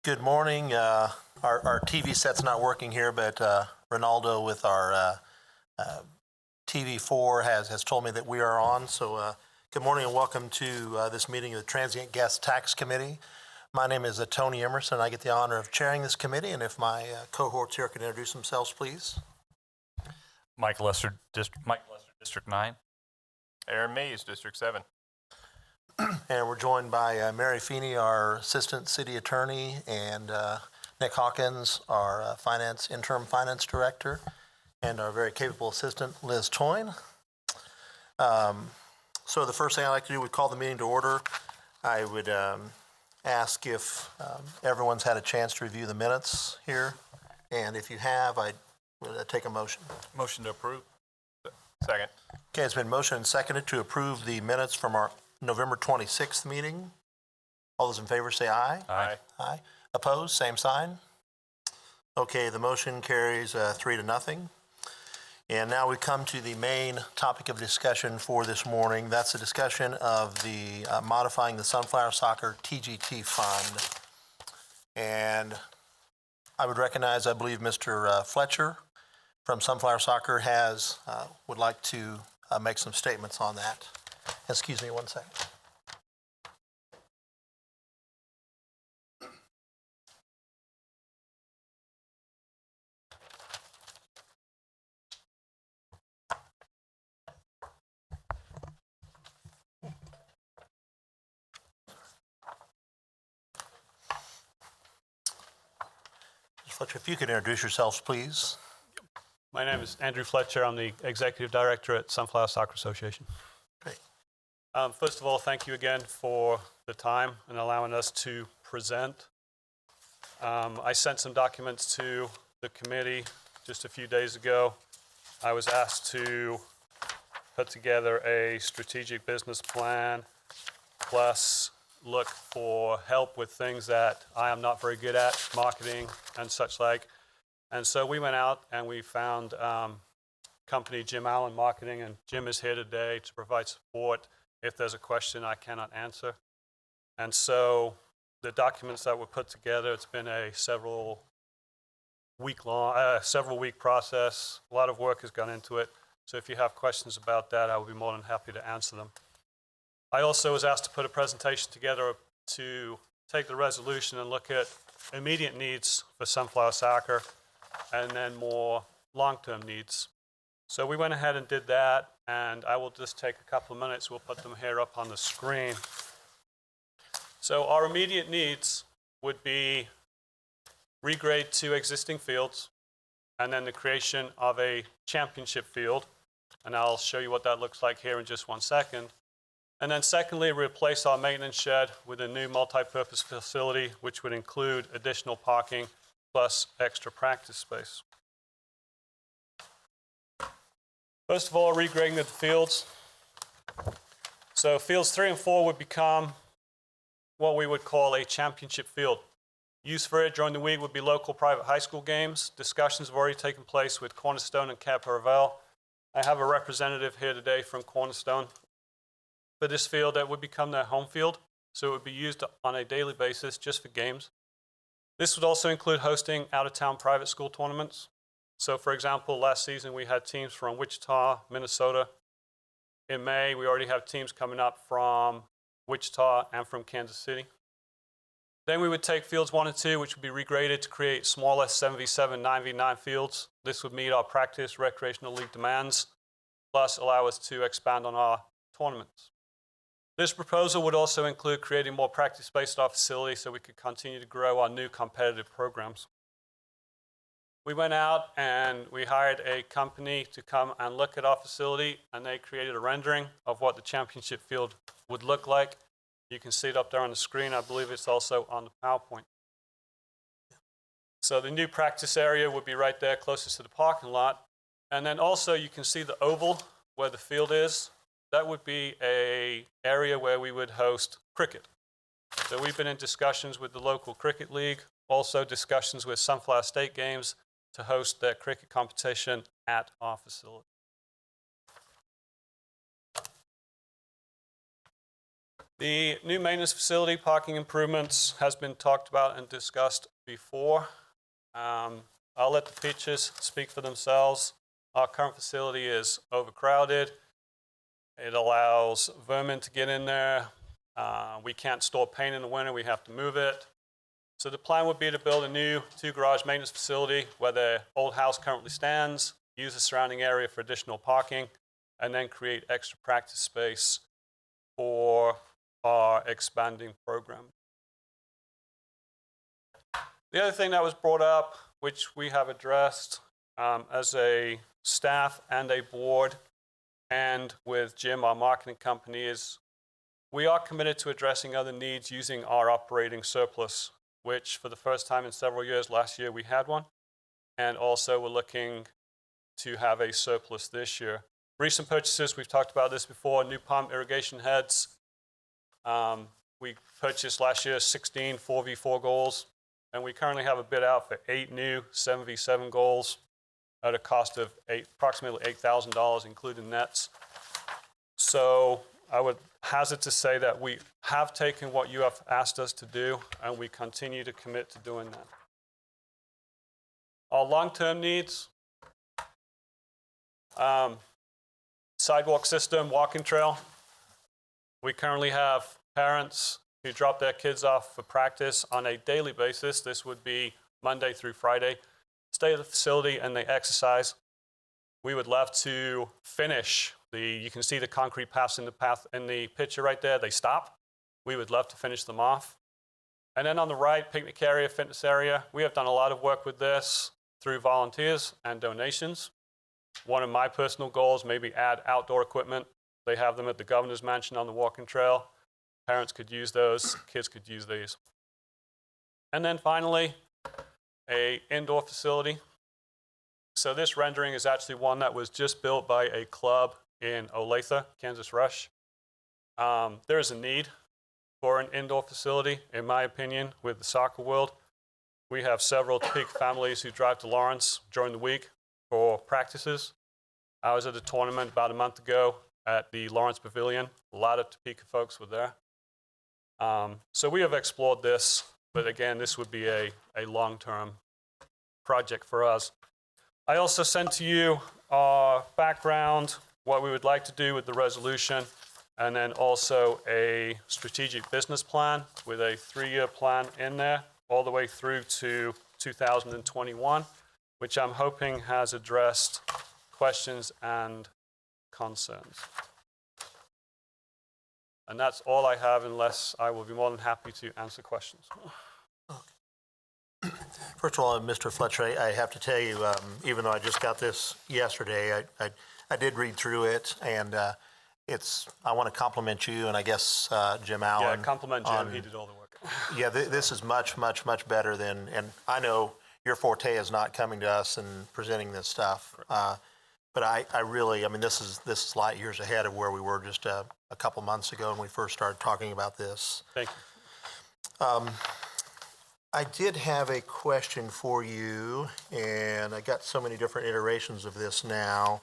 Good morning. Our TV set's not working here, but Ronaldo with our TV4 has told me that we are on. So good morning and welcome to this meeting of the Transient Guest Tax Committee. My name is Tony Emerson. I get the honor of chairing this committee, and if my cohorts here can introduce themselves, please. Mike Lester, District 9. Aaron Mays, District 7. And we're joined by Mary Feeney, our Assistant City Attorney, and Nick Hawkins, our Interim Finance Director, and our very capable Assistant, Liz Toyne. So the first thing I'd like to do, we call the meeting to order. I would ask if everyone's had a chance to review the minutes here, and if you have, I would take a motion. Motion to approve. Second. Okay, it's been motioned and seconded to approve the minutes from our November 26th meeting. All those in favor say aye. Aye. Aye. Opposed, same sign. Okay, the motion carries 3-0. And now we come to the main topic of discussion for this morning. That's a discussion of the modifying the Sunflower Soccer TGT Fund. And I would recognize, I believe, Mr. Fletcher from Sunflower Soccer would like to make some statements on that. Excuse me one second. Mr. Fletcher, if you could introduce yourselves, please. My name is Andrew Fletcher. I'm the Executive Director at Sunflower Soccer Association. Great. First of all, thank you again for the time and allowing us to present. I sent some documents to the committee just a few days ago. I was asked to put together a strategic business plan, plus look for help with things that I am not very good at, marketing and such like. And so we went out and we found company Jim Allen Marketing, and Jim is here today to provide support if there's a question I cannot answer. And so the documents that were put together, it's been a several week process. A lot of work has gone into it. So if you have questions about that, I will be more than happy to answer them. I also was asked to put a presentation together to take the resolution and look at immediate needs for Sunflower Soccer and then more long-term needs. So we went ahead and did that, and I will just take a couple of minutes. We'll put them here up on the screen. So our immediate needs would be regrade 2 existing fields, and then the creation of a championship field, and I'll show you what that looks like here in just one second. And then secondly, replace our maintenance shed with a new multi-purpose facility, which would include additional parking plus extra practice space. First of all, regrading of the fields. So fields 3 and 4 would become what we would call a championship field. Use for it during the week would be local private high school games. Discussions have already taken place with Cornerstone and Cap Paravel. I have a representative here today from Cornerstone. For this field, that would become their home field, so it would be used on a daily basis just for games. This would also include hosting out-of-town private school tournaments. So for example, last season we had teams from Wichita, Minnesota. In May, we already have teams coming up from Wichita and from Kansas City. Then we would take fields 1 and 2, which would be regraded to create smaller 7v7, 9v9 fields. This would meet our practice recreational league demands, plus allow us to expand on our tournaments. This proposal would also include creating more practice space at our facility so we could continue to grow our new competitive programs. We went out and we hired a company to come and look at our facility, and they created a rendering of what the championship field would look like. You can see it up there on the screen. I believe it's also on the PowerPoint. So the new practice area would be right there closest to the parking lot. And then also you can see the oval where the field is. That would be an area where we would host cricket. So we've been in discussions with the local cricket league, also discussions with Sunflower State Games to host their cricket competition at our facility. The new maintenance facility, parking improvements, has been talked about and discussed before. I'll let the pictures speak for themselves. Our current facility is overcrowded. It allows vermin to get in there. We can't store paint in the winter, we have to move it. So the plan would be to build a new 2-garage maintenance facility where the old house currently stands, use the surrounding area for additional parking, and then create extra practice space for our expanding program. The other thing that was brought up, which we have addressed as a staff and a board, and with Jim, our marketing company, is we are committed to addressing other needs using our operating surplus, which for the first time in several years, last year we had one, and also we're looking to have a surplus this year. Recent purchases, we've talked about this before, new pump irrigation heads. We purchased last year 16 4v4 goals, and we currently have a bid out for 8 new 7v7 goals at a cost of approximately $8,000, including nets. So I would hazard to say that we have taken what you have asked us to do, and we continue to commit to doing that. Our long-term needs, sidewalk system, walking trail. We currently have parents who drop their kids off for practice on a daily basis. This would be Monday through Friday. Stay at the facility and they exercise. We would love to finish you can see the concrete paths in the picture right there. They stop. We would love to finish them off. And then on the right, picnic area, fitness area. We have done a lot of work with this through volunteers and donations. One of my personal goals, maybe add outdoor equipment. They have them at the governor's mansion on the walking trail. Parents could use those, kids could use these. And then finally, an indoor facility. So this rendering is actually one that was just built by a club in Olathe, Kansas Rush. There is a need for an indoor facility, in my opinion, with the soccer world. We have several Topeka families who drive to Lawrence during the week for practices. I was at a tournament about a month ago at the Lawrence Pavilion. A lot of Topeka folks were there. So we have explored this, but again, this would be a long-term project for us. I also sent to you our background, what we would like to do with the resolution, and then also a strategic business plan with a 3-year plan in there, all the way through to 2021, which I'm hoping has addressed questions and concerns. And that's all I have, unless I will be more than happy to answer questions. First of all, Mr. Fletcher, I have to tell you, even though I just got this yesterday, I did read through it, and I want to compliment you, and I guess Jim Allen. Yeah, compliment Jim, he did all the work. Yeah, this is much, much, much better than, and I know your forte is not coming to us and presenting this stuff, but I really, I mean, this is light years ahead of where we were just a couple months ago when we first started talking about this. Thank you. I did have a question for you, and I got so many different iterations of this now.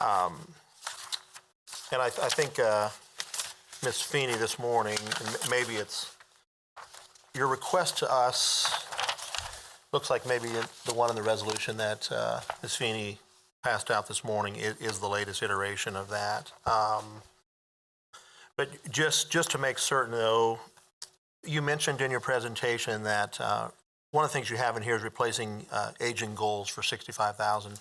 And I think Ms. Feeney this morning, and maybe it's your request to us, looks like maybe the one in the resolution that Ms. Feeney passed out this morning is the latest iteration of that. But just to make certain, though, you mentioned in your presentation that one of the things you have in here is replacing aging goals for $65,000.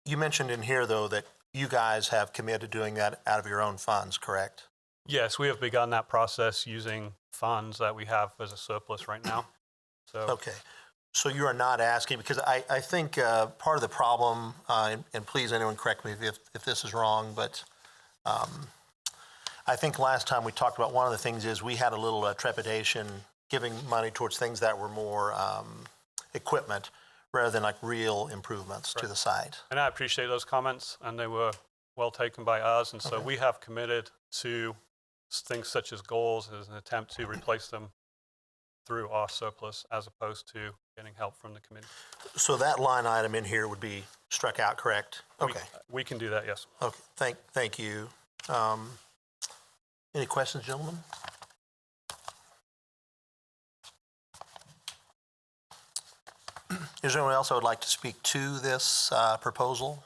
You mentioned in here, though, that you guys have committed to doing that out of your own funds, correct? Yes, we have begun that process using funds that we have as a surplus right now. So. Okay. So you are not asking, because I think part of the problem, and please anyone correct me if this is wrong, but I think last time we talked about one of the things is we had a little trepidation giving money towards things that were more equipment rather than like real improvements to the site. And I appreciate those comments, and they were well taken by us. And so we have committed to things such as goals as an attempt to replace them through our surplus as opposed to getting help from the committee. So that line item in here would be struck out, correct? Okay. We can do that, yes. Okay, thank you. Any questions, gentlemen? Is there anyone else that would like to speak to this proposal?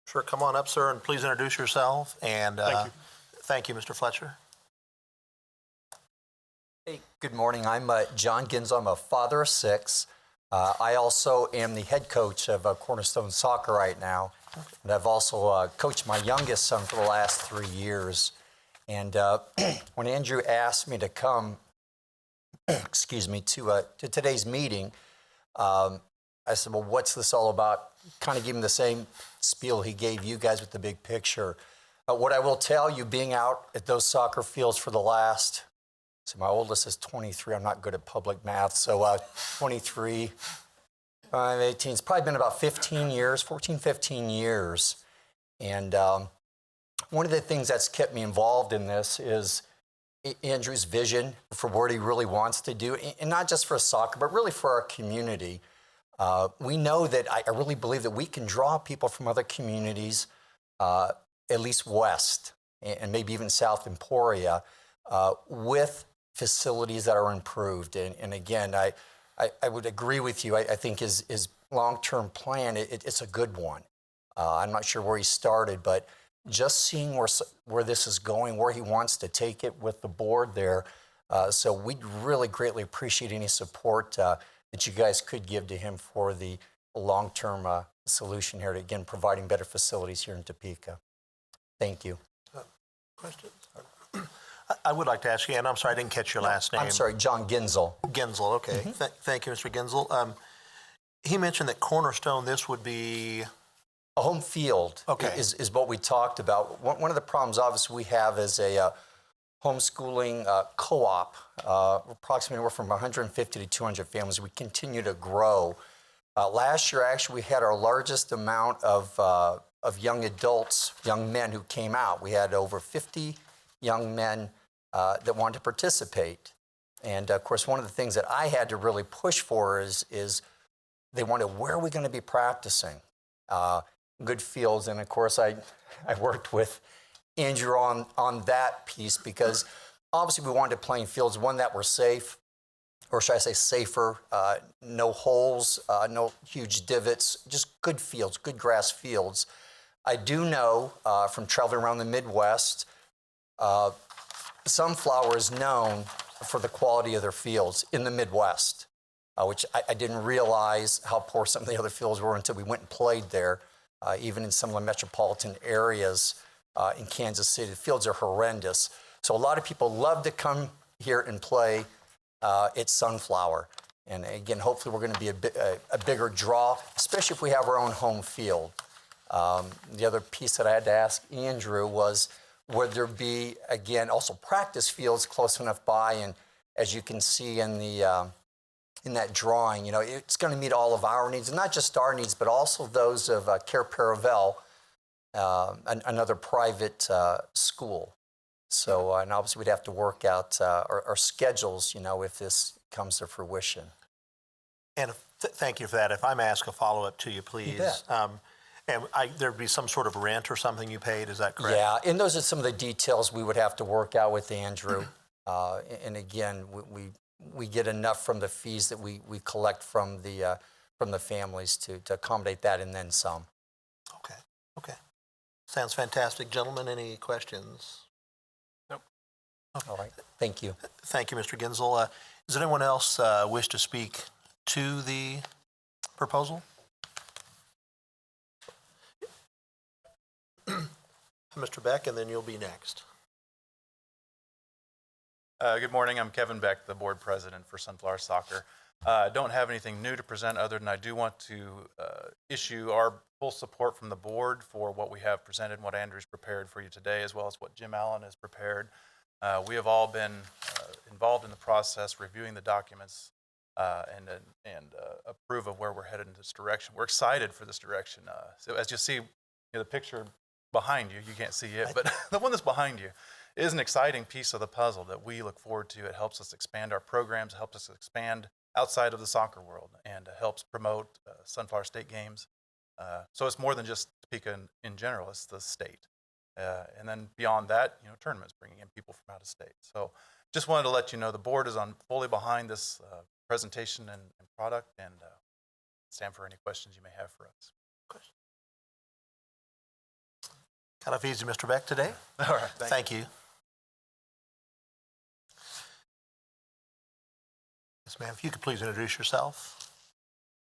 Sure, come on up, sir, and please introduce yourself. And Thank you. Thank you, Mr. Fletcher. Hey, good morning. I'm John Ginzel. I'm a father of 6. I also am the head coach of Cornerstone Soccer right now. And I've also coached my youngest son for the last 3 years. And when Andrew asked me to come, excuse me, to today's meeting, I said, well, what's this all about? Kind of give him the same spiel he gave you guys with the big picture. What I will tell you, being out at those soccer fields for the last, so my oldest is 23. I'm not good at public math. So 23, 18. It's probably been about 15 years, 14, 15 years. And one of the things that's kept me involved in this is Andrew's vision for what he really wants to do, and not just for soccer, but really for our community. We know that I really believe that we can draw people from other communities, at least west and maybe even south Emporia, with facilities that are improved. And again, I would agree with you. I think his long-term plan, it's a good one. I'm not sure where he started, but just seeing where this is going, where he wants to take it with the board there. So we'd really greatly appreciate any support that you guys could give to him for the long-term solution here to, again, providing better facilities here in Topeka. Thank you. Questions? I would like to ask you, and I'm sorry, I didn't catch your last name. I'm sorry, John Ginzel. Ginzel, okay. Thank you, Mr. Ginzel. He mentioned that Cornerstone, this would be... A home field is what we talked about. One of the problems, obviously, we have is a homeschooling co-op. Approximately, we're from 150 to 200 families. We continue to grow. Last year, actually, we had our largest amount of young adults, young men who came out. We had over 50 young men that wanted to participate. And, of course, one of the things that I had to really push for is they wanted, where are we going to be practicing? Good fields. And, of course, I worked with Andrew on that piece because, obviously, we wanted to play in fields, one, that were safe, or should I say safer, no holes, no huge divots, just good fields, good grass fields. I do know from traveling around the Midwest, Sunflower is known for the quality of their fields in the Midwest, which I didn't realize how poor some of the other fields were until we went and played there. Even in some of the metropolitan areas in Kansas City, the fields are horrendous. So a lot of people love to come here and play at Sunflower. And again, hopefully we're going to be a bigger draw, especially if we have our own home field. The other piece that I had to ask Andrew was, would there be, again, also practice fields close enough by? And as you can see in the in that drawing, you know, it's going to meet all of our needs, and not just our needs, but also those of Care Paravel, another private school. So, and obviously we'd have to work out our schedules, you know, if this comes to fruition. And thank you for that. If I may ask a follow-up to you, please. You bet. And there'd be some sort of rent or something you paid, is that correct? Yeah, and those are some of the details we would have to work out with Andrew. And again, we get enough from the fees that we collect from the families to accommodate that and then some. Okay. Sounds fantastic. Gentlemen, any questions? Nope. Okay. All right, thank you. Thank you, Mr. Ginzel. Does anyone else wish to speak to the proposal? Mr. Beck, and then you'll be next. Good morning. I'm Kevin Beck, the board president for Sunflower Soccer. Don't have anything new to present other than I do want to issue our full support from the board for what we have presented and what Andrew's prepared for you today, as well as what Jim Allen has prepared. We have all been involved in the process, reviewing the documents and approve of where we're headed in this direction. We're excited for this direction. So as you see, the picture behind you, you can't see it, but the one that's behind you is an exciting piece of the puzzle that we look forward to. It helps us expand our programs, helps us expand outside of the soccer world, and helps promote Sunflower State games. So it's more than just Topeka in general, it's the state. And then beyond that, tournaments, bringing in people from out of state. So just wanted to let you know the board is fully behind this presentation and product, and stand for any questions you may have for us. Kind of easy, Mr. Beck, today. All right. Thank you. Yes, ma'am, if you could please introduce yourself.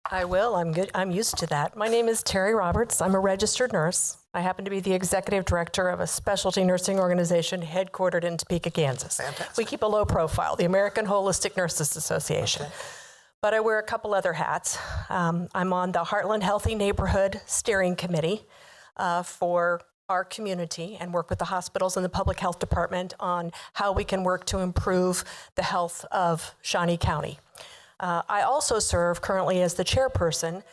I will. I'm good. I'm used to that. My name is Terry Roberts. I'm a registered nurse. I happen to be the executive director of a specialty nursing organization headquartered in Topeka, Kansas. Fantastic. We keep a low profile, the American Holistic Nurses Association. Okay. But I wear a couple other hats. I'm on the Heartland Healthy Neighborhood Steering Committee for our community and work with the hospitals and the public health department on how we can work to improve the health of Shawnee County. I also serve currently as the chairperson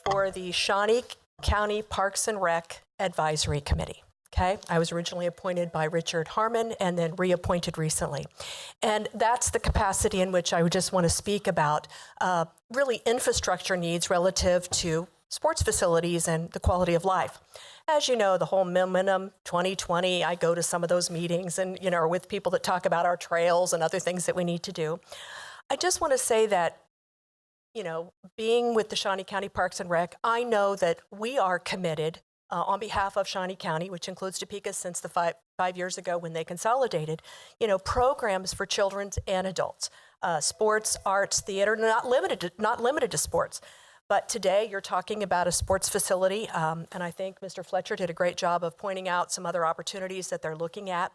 for the Shawnee County Parks and Rec Advisory Committee. Okay, I was originally appointed by Richard Harmon and then reappointed recently. And that's the capacity in which I would just want to speak about really infrastructure needs relative to sports facilities and the quality of life. As you know, the whole Momentum 2020, I go to some of those meetings and, are with people that talk about our trails and other things that we need to do. I just want to say that, being with the Shawnee County Parks and Rec, I know that we are committed on behalf of Shawnee County, which includes Topeka since the five years ago when they consolidated, programs for children and adults, sports, arts, theater, not limited to sports. But today you're talking about a sports facility, and I think Mr. Fletcher did a great job of pointing out some other opportunities that they're looking at.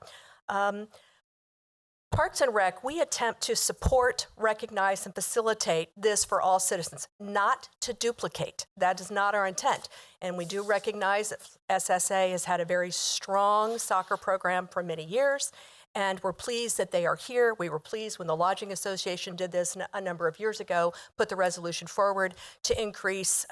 Parks and Rec, we attempt to support, recognize, and facilitate this for all citizens, not to duplicate. That is not our intent. And we do recognize that SSA has had a very strong soccer program for many years, and we're pleased that they are here. We were pleased when the Lodging Association did this a number of years ago, put the resolution forward to increase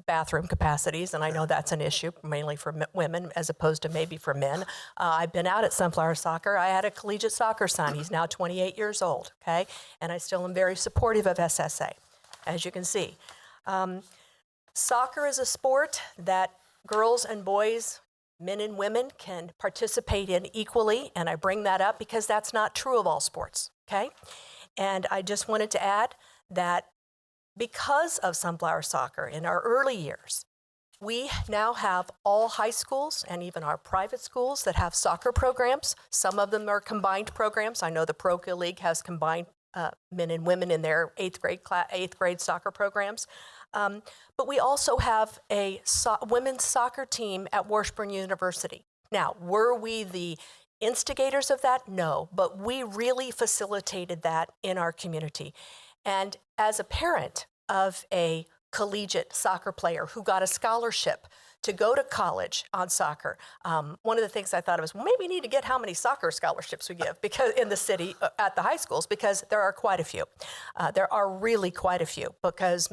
bathroom capacities, and I know that's an issue mainly for women as opposed to maybe for men. I've been out at Sunflower Soccer. I had a collegiate soccer son. He's now 28 years old, okay? And I still am very supportive of SSA, as you can see. Soccer is a sport that girls and boys, men and women can participate in equally, and I bring that up because that's not true of all sports, okay? And I just wanted to add that because of Sunflower Soccer in our early years, we now have all high schools and even our private schools that have soccer programs. Some of them are combined programs. I know the Parochial League has combined men and women in their eighth grade soccer programs. But we also have a women's soccer team at Washburn University. Now, were we the instigators of that? No, but we really facilitated that in our community. And as a parent of a collegiate soccer player who got a scholarship to go to college on soccer, one of the things I thought of was, well, maybe we need to get how many soccer scholarships we give because in the city at the high schools, because there are quite a few. There are really quite a few, because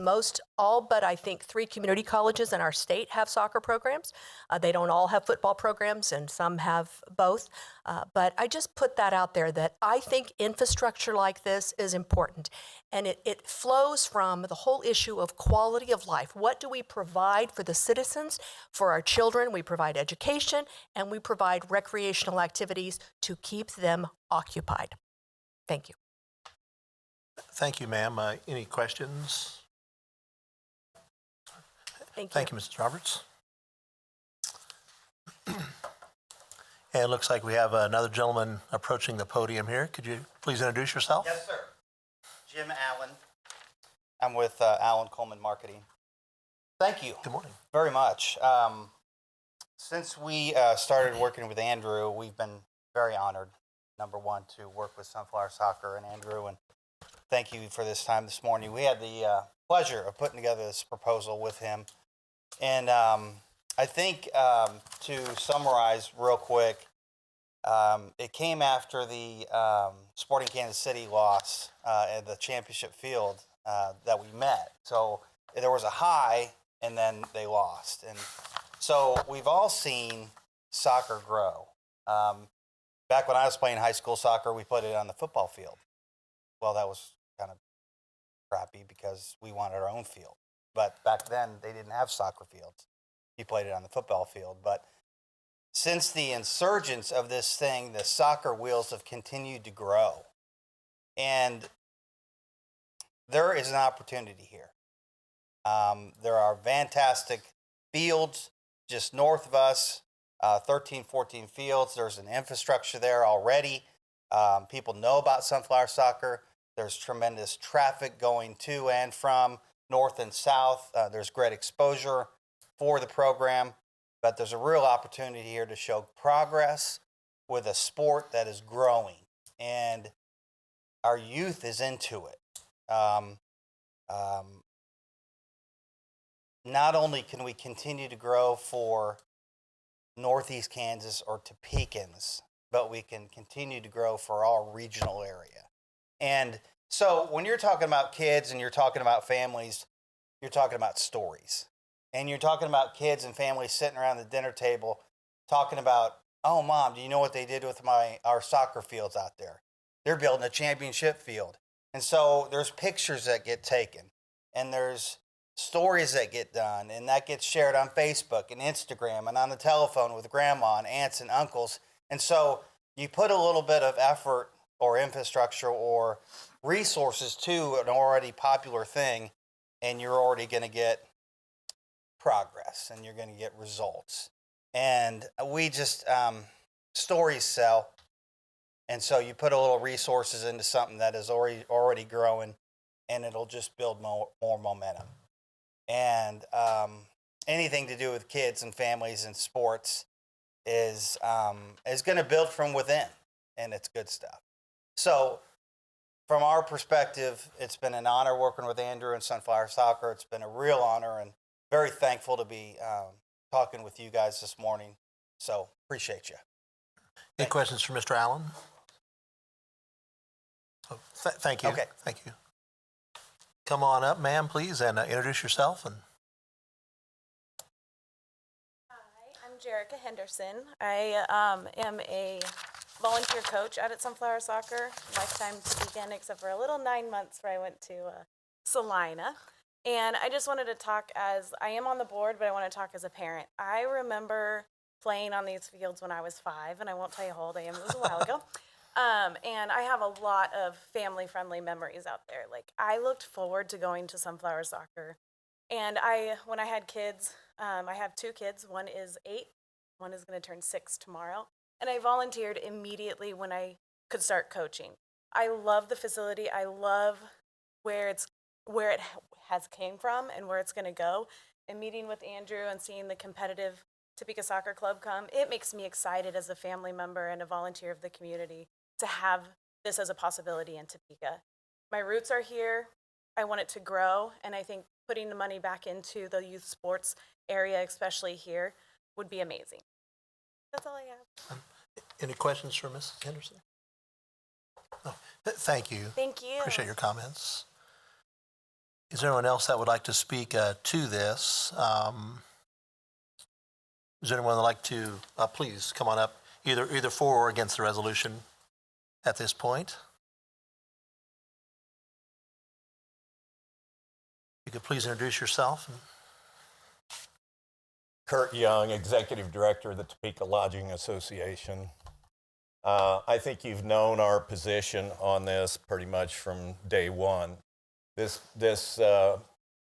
all but I think 3 community colleges in our state have soccer programs. They don't all have football programs, and some have both. But I just put that out there that I think infrastructure like this is important. And it flows from the whole issue of quality of life. What do we provide for the citizens, for our children? We provide education, and we provide recreational activities to keep them occupied. Thank you. Thank you, ma'am. Any questions? Thank you. Mrs. Roberts. And it looks like we have another gentleman approaching the podium here. Could you please introduce yourself? Yes, sir. Jim Allen. I'm with Allen Coleman Marketing. Thank you Good morning. very much. Since we started working with Andrew, we've been very honored, number one, to work with Sunflower Soccer and Andrew, and thank you for this time this morning. We had the pleasure of putting together this proposal with him, and I think to summarize real quick, it came after the Sporting Kansas City loss at the championship field that we met. So there was a high, and then they lost. And so we've all seen soccer grow. Back when I was playing high school soccer, we put it on the football field. Well, that was kind of crappy because we wanted our own field. But back then, they didn't have soccer fields. You played it on the football field. But since the insurgence of this thing, the soccer wheels have continued to grow. And there is an opportunity here. There are fantastic fields just north of us, 13, 14 fields. There's an infrastructure there already. People know about Sunflower Soccer. There's tremendous traffic going to and from north and south. There's great exposure for the program, but there's a real opportunity here to show progress with a sport that is growing, and our youth is into it. Not only can we continue to grow for Northeast Kansas or Topekans, but we can continue to grow for our regional area. And so when you're talking about kids and you're talking about families, you're talking about stories. And you're talking about kids and families sitting around the dinner table talking about, oh, Mom, do you know what they did with our soccer fields out there? They're building a championship field. And so there's pictures that get taken, and there's stories that get done, and that gets shared on Facebook and Instagram and on the telephone with grandma and aunts and uncles. And so you put a little bit of effort or infrastructure or resources to an already popular thing, and you're already going to get progress and you're going to get results. And we just, stories sell. And so you put a little resources into something that is already growing, and it'll just build more momentum. And anything to do with kids and families and sports is going to build from within, and it's good stuff. So from our perspective, it's been an honor working with Andrew and Sunflower Soccer. It's been a real honor, and very thankful to be talking with you guys this morning. So appreciate you. Any questions for Mr. Allen? Oh, thank you. Okay. Thank you. Come on up, ma'am, please, and introduce yourself. And Hi, I'm Jerica Henderson. I am a volunteer coach out at Sunflower Soccer, lifetime Topeka, except for a little 9 months where I went to Salina. And I just wanted to talk as, I am on the board, but I want to talk as a parent. I remember playing on these fields when I was 5, and I won't tell you how old I am, it was a while ago. And I have a lot of family-friendly memories out there. Like, I looked forward to going to Sunflower Soccer. And when I had kids, I have 2 kids. One is 8, one is going to turn 6 tomorrow. And I volunteered immediately when I could start coaching. I love the facility. I love where it has came from and where it's going to go. And meeting with Andrew and seeing the competitive Topeka Soccer Club come, it makes me excited as a family member and a volunteer of the community to have this as a possibility in Topeka. My roots are here. I want it to grow, and I think putting the money back into the youth sports area, especially here, would be amazing. That's all I have. any questions for Ms. Henderson? No. Thank you. Thank you. Appreciate your comments. Is there anyone else that would like to speak to this? Is there anyone that would like to, please come on up, either for or against the resolution at this point? You could please introduce yourself. Kurt Young, Executive Director of the Topeka Lodging Association. I think you've known our position on this pretty much from day one. This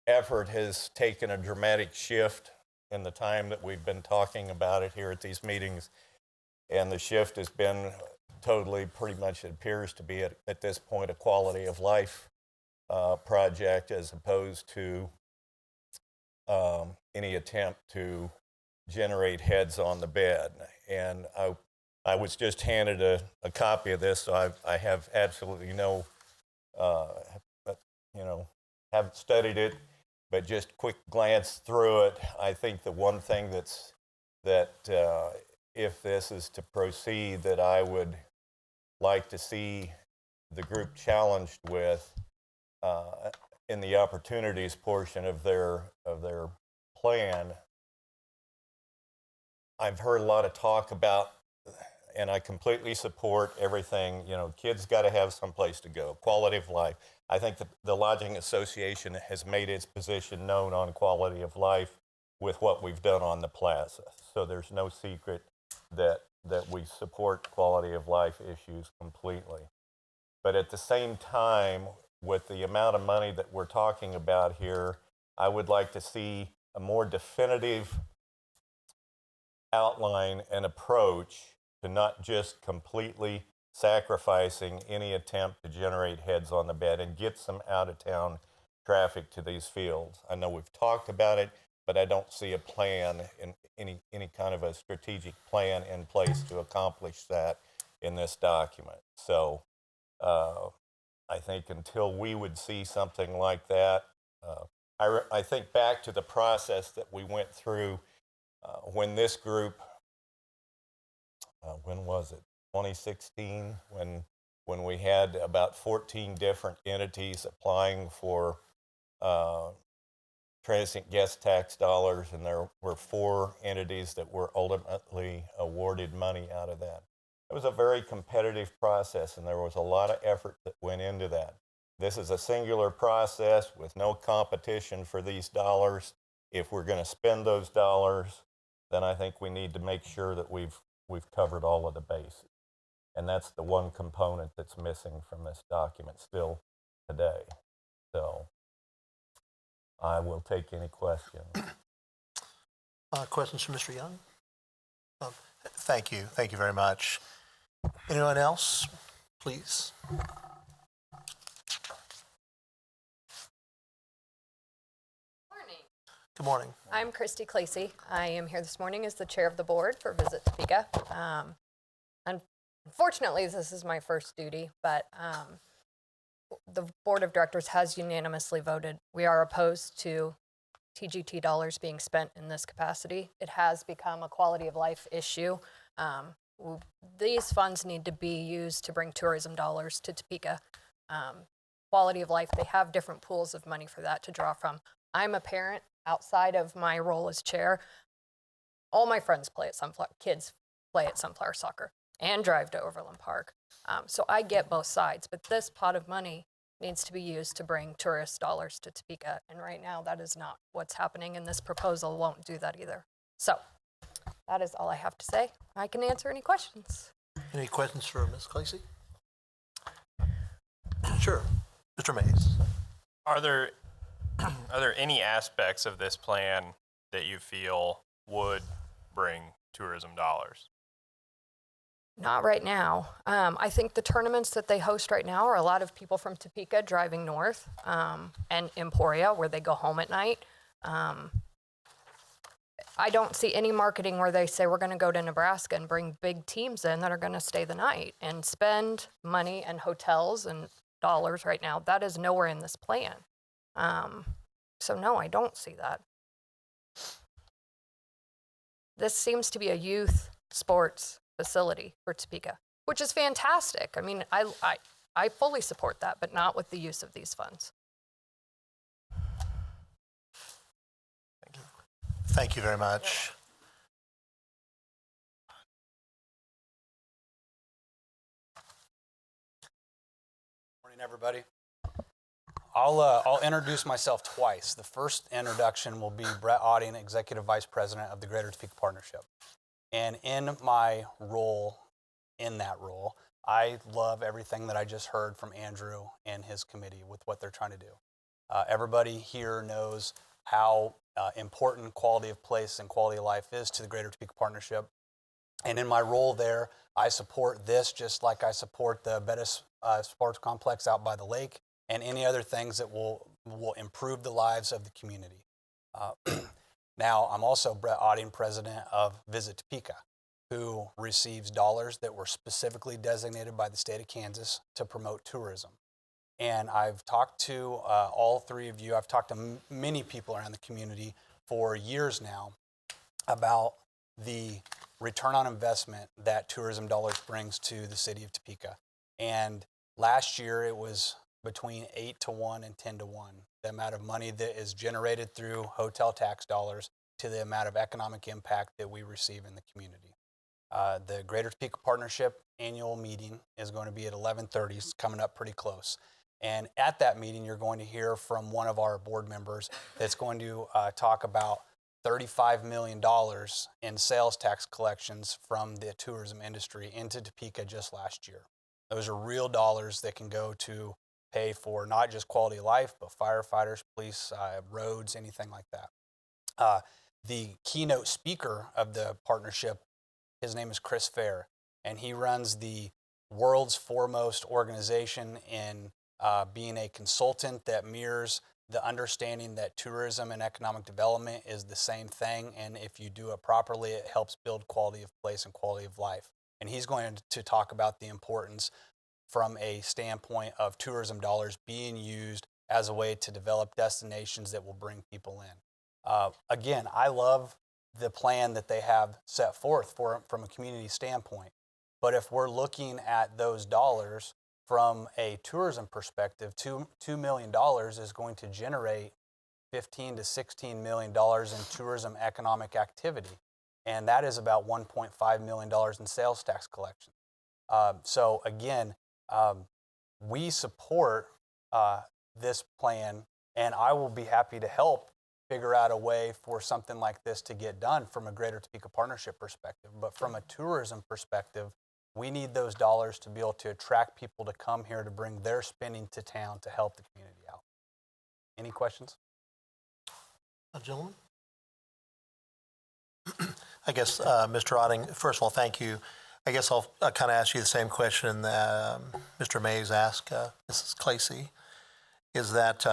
effort has taken a dramatic shift in the time that we've been talking about it here at these meetings, and the shift has been totally, pretty much it appears to be at this point a quality of life project as opposed to any attempt to generate heads on the bed. And I was just handed a copy of this, so I have absolutely no, haven't studied it, but just quick glance through it. I think the one thing that if this is to proceed, that I would like to see the group challenged with in the opportunities portion of their plan. I've heard a lot of talk about, and I completely support everything, kids got to have some place to go, quality of life. I think the Lodging Association has made its position known on quality of life with what we've done on the plaza. So there's no secret that we support quality of life issues completely. But at the same time, with the amount of money that we're talking about here, I would like to see a more definitive outline and approach to not just completely sacrificing any attempt to generate heads on the bed and get some out-of-town traffic to these fields. I know we've talked about it, but I don't see a plan, in any kind of a strategic plan in place to accomplish that in this document. So I think until we would see something like that, I think back to the process that we went through when this group, when was it? 2016, when we had about 14 different entities applying for transient guest tax dollars, and there were 4 entities that were ultimately awarded money out of that. It was a very competitive process, and there was a lot of effort that went into that. This is a singular process with no competition for these dollars. If we're going to spend those dollars, then I think we need to make sure that we've covered all of the bases. And that's the one component that's missing from this document still today. So I will take any questions. Questions from Mr. Young? Thank you. Thank you very much. Anyone else, please? Good morning. I'm Christy Clacy. I am here this morning as the chair of the board for Visit Topeka. Unfortunately, this is my first duty, but the board of directors has unanimously voted. We are opposed to TGT dollars being spent in this capacity. It has become a quality of life issue. These funds need to be used to bring tourism dollars to Topeka. Quality of life, they have different pools of money for that to draw from. I'm a parent. Outside of my role as chair, all my friends play at kids play at Sunflower Soccer and drive to Overland Park. So I get both sides, but this pot of money needs to be used to bring tourist dollars to Topeka. And right now that is not what's happening, and this proposal won't do that either. So that is all I have to say. I can answer any questions. Any questions for Ms. Clacy? Sure. Mr. Mays. Are there any aspects of this plan that you feel would bring tourism dollars? Not right now. I think the tournaments that they host right now are a lot of people from Topeka driving north, and Emporia, where they go home at night. I don't see any marketing where they say we're going to go to Nebraska and bring big teams in that are going to stay the night and spend money and hotels and dollars right now. That is nowhere in this plan. So no, I don't see that. This seems to be a youth sports facility for Topeka, which is fantastic. I mean, I fully support that, but not with the use of these funds. Thank you very much. Morning, everybody. I'll introduce myself twice. The first introduction will be Brett Otting, Executive Vice President of the Greater Topeka Partnership. And in my role, I love everything that I just heard from Andrew and his committee with what they're trying to do. Everybody here knows how important quality of place and quality of life is to the Greater Topeka Partnership. And in my role there, I support this just like I support the Bettis Sports Complex out by the lake and any other things that will improve the lives of the community. Now, I'm also Brett Otting, president of Visit Topeka, who receives dollars that were specifically designated by the state of Kansas to promote tourism. And I've talked to all 3 of you. I've talked to many people around the community for years now about the return on investment that tourism dollars brings to the city of Topeka. And last year it was between 8 to 1 and 10 to 1, the amount of money that is generated through hotel tax dollars to the amount of economic impact that we receive in the community. The Greater Topeka Partnership annual meeting is going to be at 11:30. It's coming up pretty close. And at that meeting, you're going to hear from one of our board members that's going to talk about $35 million in sales tax collections from the tourism industry into Topeka just last year. Those are real dollars that can go to pay for not just quality of life, but firefighters, police, roads, anything like that. The keynote speaker of the partnership, his name is Chris Fair, and he runs the world's foremost organization in being a consultant that mirrors the understanding that tourism and economic development is the same thing, and if you do it properly, it helps build quality of place and quality of life. And he's going to talk about the importance from a standpoint of tourism dollars being used as a way to develop destinations that will bring people in. Again, I love the plan that they have set forth from a community standpoint. But if we're looking at those dollars from a tourism perspective, $2 million is going to generate $15 to $16 million in tourism economic activity. And that is about $1.5 million in sales tax collection. So again, we support this plan, and I will be happy to help figure out a way for something like this to get done from a Greater Topeka Partnership perspective. But from a tourism perspective, we need those dollars to be able to attract people to come here to bring their spending to town to help the community out. Any questions? Gentlemen? I guess, Mr. Otting, first of all, thank you. I guess I'll kind of ask you the same question that Mr. Mays asked Mrs. Clacy. Is that,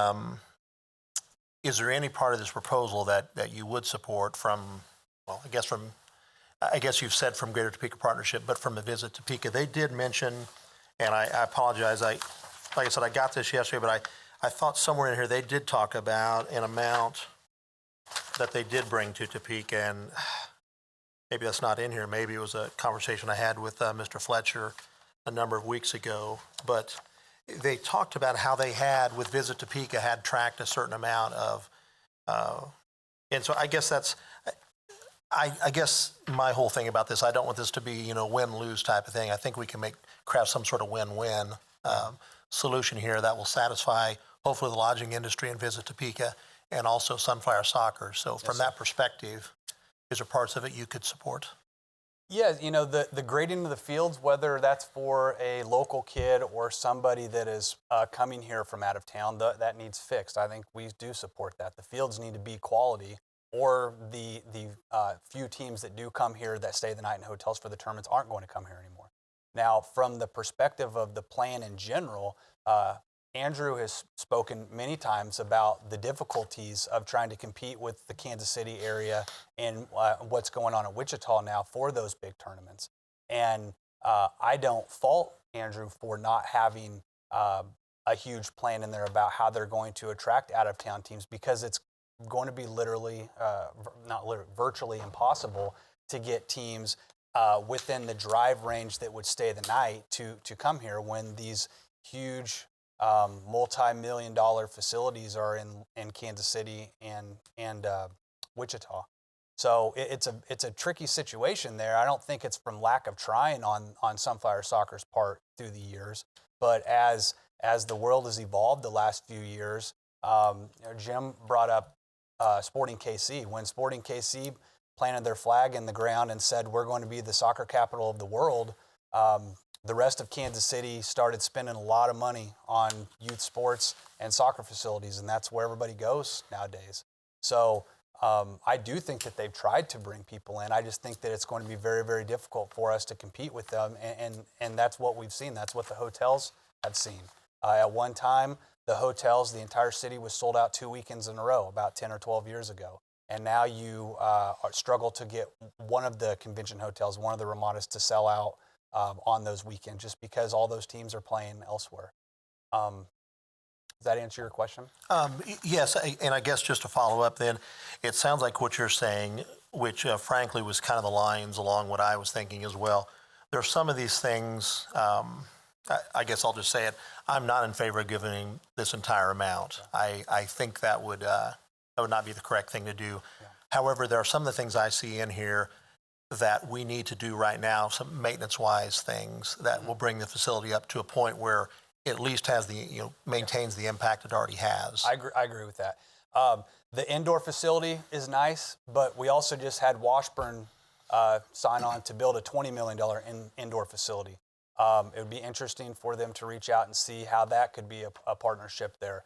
is there any part of this proposal that you would support from, well, I guess you've said from Greater Topeka Partnership, but from the Visit Topeka, they did mention, and I apologize, like I said, I got this yesterday, but I thought somewhere in here they did talk about an amount that they did bring to Topeka, and maybe that's not in here. Maybe it was a conversation I had with Mr. Fletcher a number of weeks ago, but they talked about how they had, with Visit Topeka, had tracked a certain amount of, and so I guess that's, I guess my whole thing about this, I don't want this to be, win-lose type of thing. I think we can craft some sort of win-win solution here that will satisfy, hopefully, the lodging industry and Visit Topeka, and also Sunflower Soccer. So from that perspective, is there parts of it you could support? Yeah, the grading of the fields, whether that's for a local kid or somebody that is coming here from out of town, that needs fixed. I think we do support that. The fields need to be quality, or the few teams that do come here that stay the night in hotels for the tournaments aren't going to come here anymore. Now, from the perspective of the plan in general, Andrew has spoken many times about the difficulties of trying to compete with the Kansas City area and what's going on in Wichita now for those big tournaments. And I don't fault Andrew for not having a huge plan in there about how they're going to attract out-of-town teams, because it's going to be virtually impossible to get teams within the drive range that would stay the night to come here when these huge multi-million-dollar facilities are in Kansas City and Wichita. So it's a tricky situation there. I don't think it's from lack of trying on Sunflower Soccer's part through the years, but as the world has evolved the last few years, Jim brought up Sporting KC. When Sporting KC planted their flag in the ground and said, we're going to be the soccer capital of the world, the rest of Kansas City started spending a lot of money on youth sports and soccer facilities, and that's where everybody goes nowadays. So I do think that they've tried to bring people in. I just think that it's going to be very, very difficult for us to compete with them, and that's what we've seen. That's what the hotels have seen. At one time, the hotels, the entire city was sold out 2 weekends in a row about 10 or 12 years ago. And now you struggle to get one of the convention hotels, one of the Ramadas, to sell out on those weekends just because all those teams are playing elsewhere. Does that answer your question? Yes, and I guess just to follow up then, it sounds like what you're saying, which frankly was kind of the lines along what I was thinking as well. There are some of these things, I guess I'll just say it, I'm not in favor of giving this entire amount. I think that would not be the correct thing to do. Yeah. However, there are some of the things I see in here that we need to do right now, some maintenance-wise things that will bring the facility up to a point where it at least has maintains the impact it already has. I agree with that. The indoor facility is nice, but we also just had Washburn sign on to build a $20 million indoor facility. It would be interesting for them to reach out and see how that could be a partnership there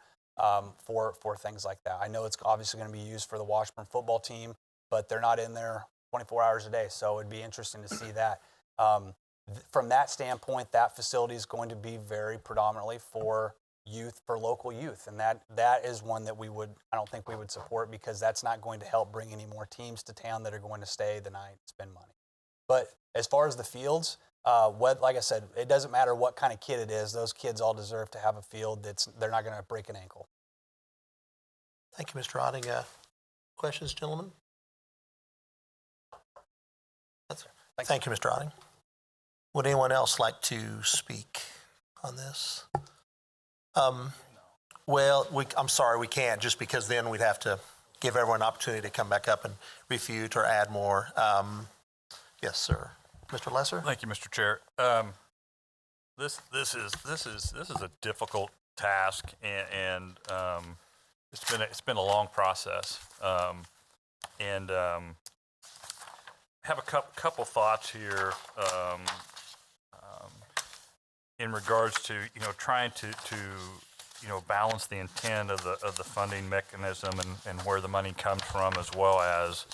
for things like that. I know it's obviously going to be used for the Washburn football team, but they're not in there 24 hours a day, so it'd be interesting to see that. From that standpoint, that facility is going to be very predominantly for youth, for local youth, and that is one that I don't think we would support, because that's not going to help bring any more teams to town that are going to stay the night and spend money. But as far as the fields, like I said, it doesn't matter what kind of kid it is. Those kids all deserve to have a field they're not going to break an ankle. Thank you, Mr. Otting. Questions, gentlemen? Thank you, Mr. Otting. Would anyone else like to speak on this? Well, I'm sorry, we can't, just because then we'd have to give everyone an opportunity to come back up and refute or add more. Yes, sir. Mr. Lesser? Thank you, Mr. Chair. This is a difficult task, and it's been a long process. Have a couple thoughts here in regards to trying to balance the intent of the funding mechanism and where the money comes from, as well as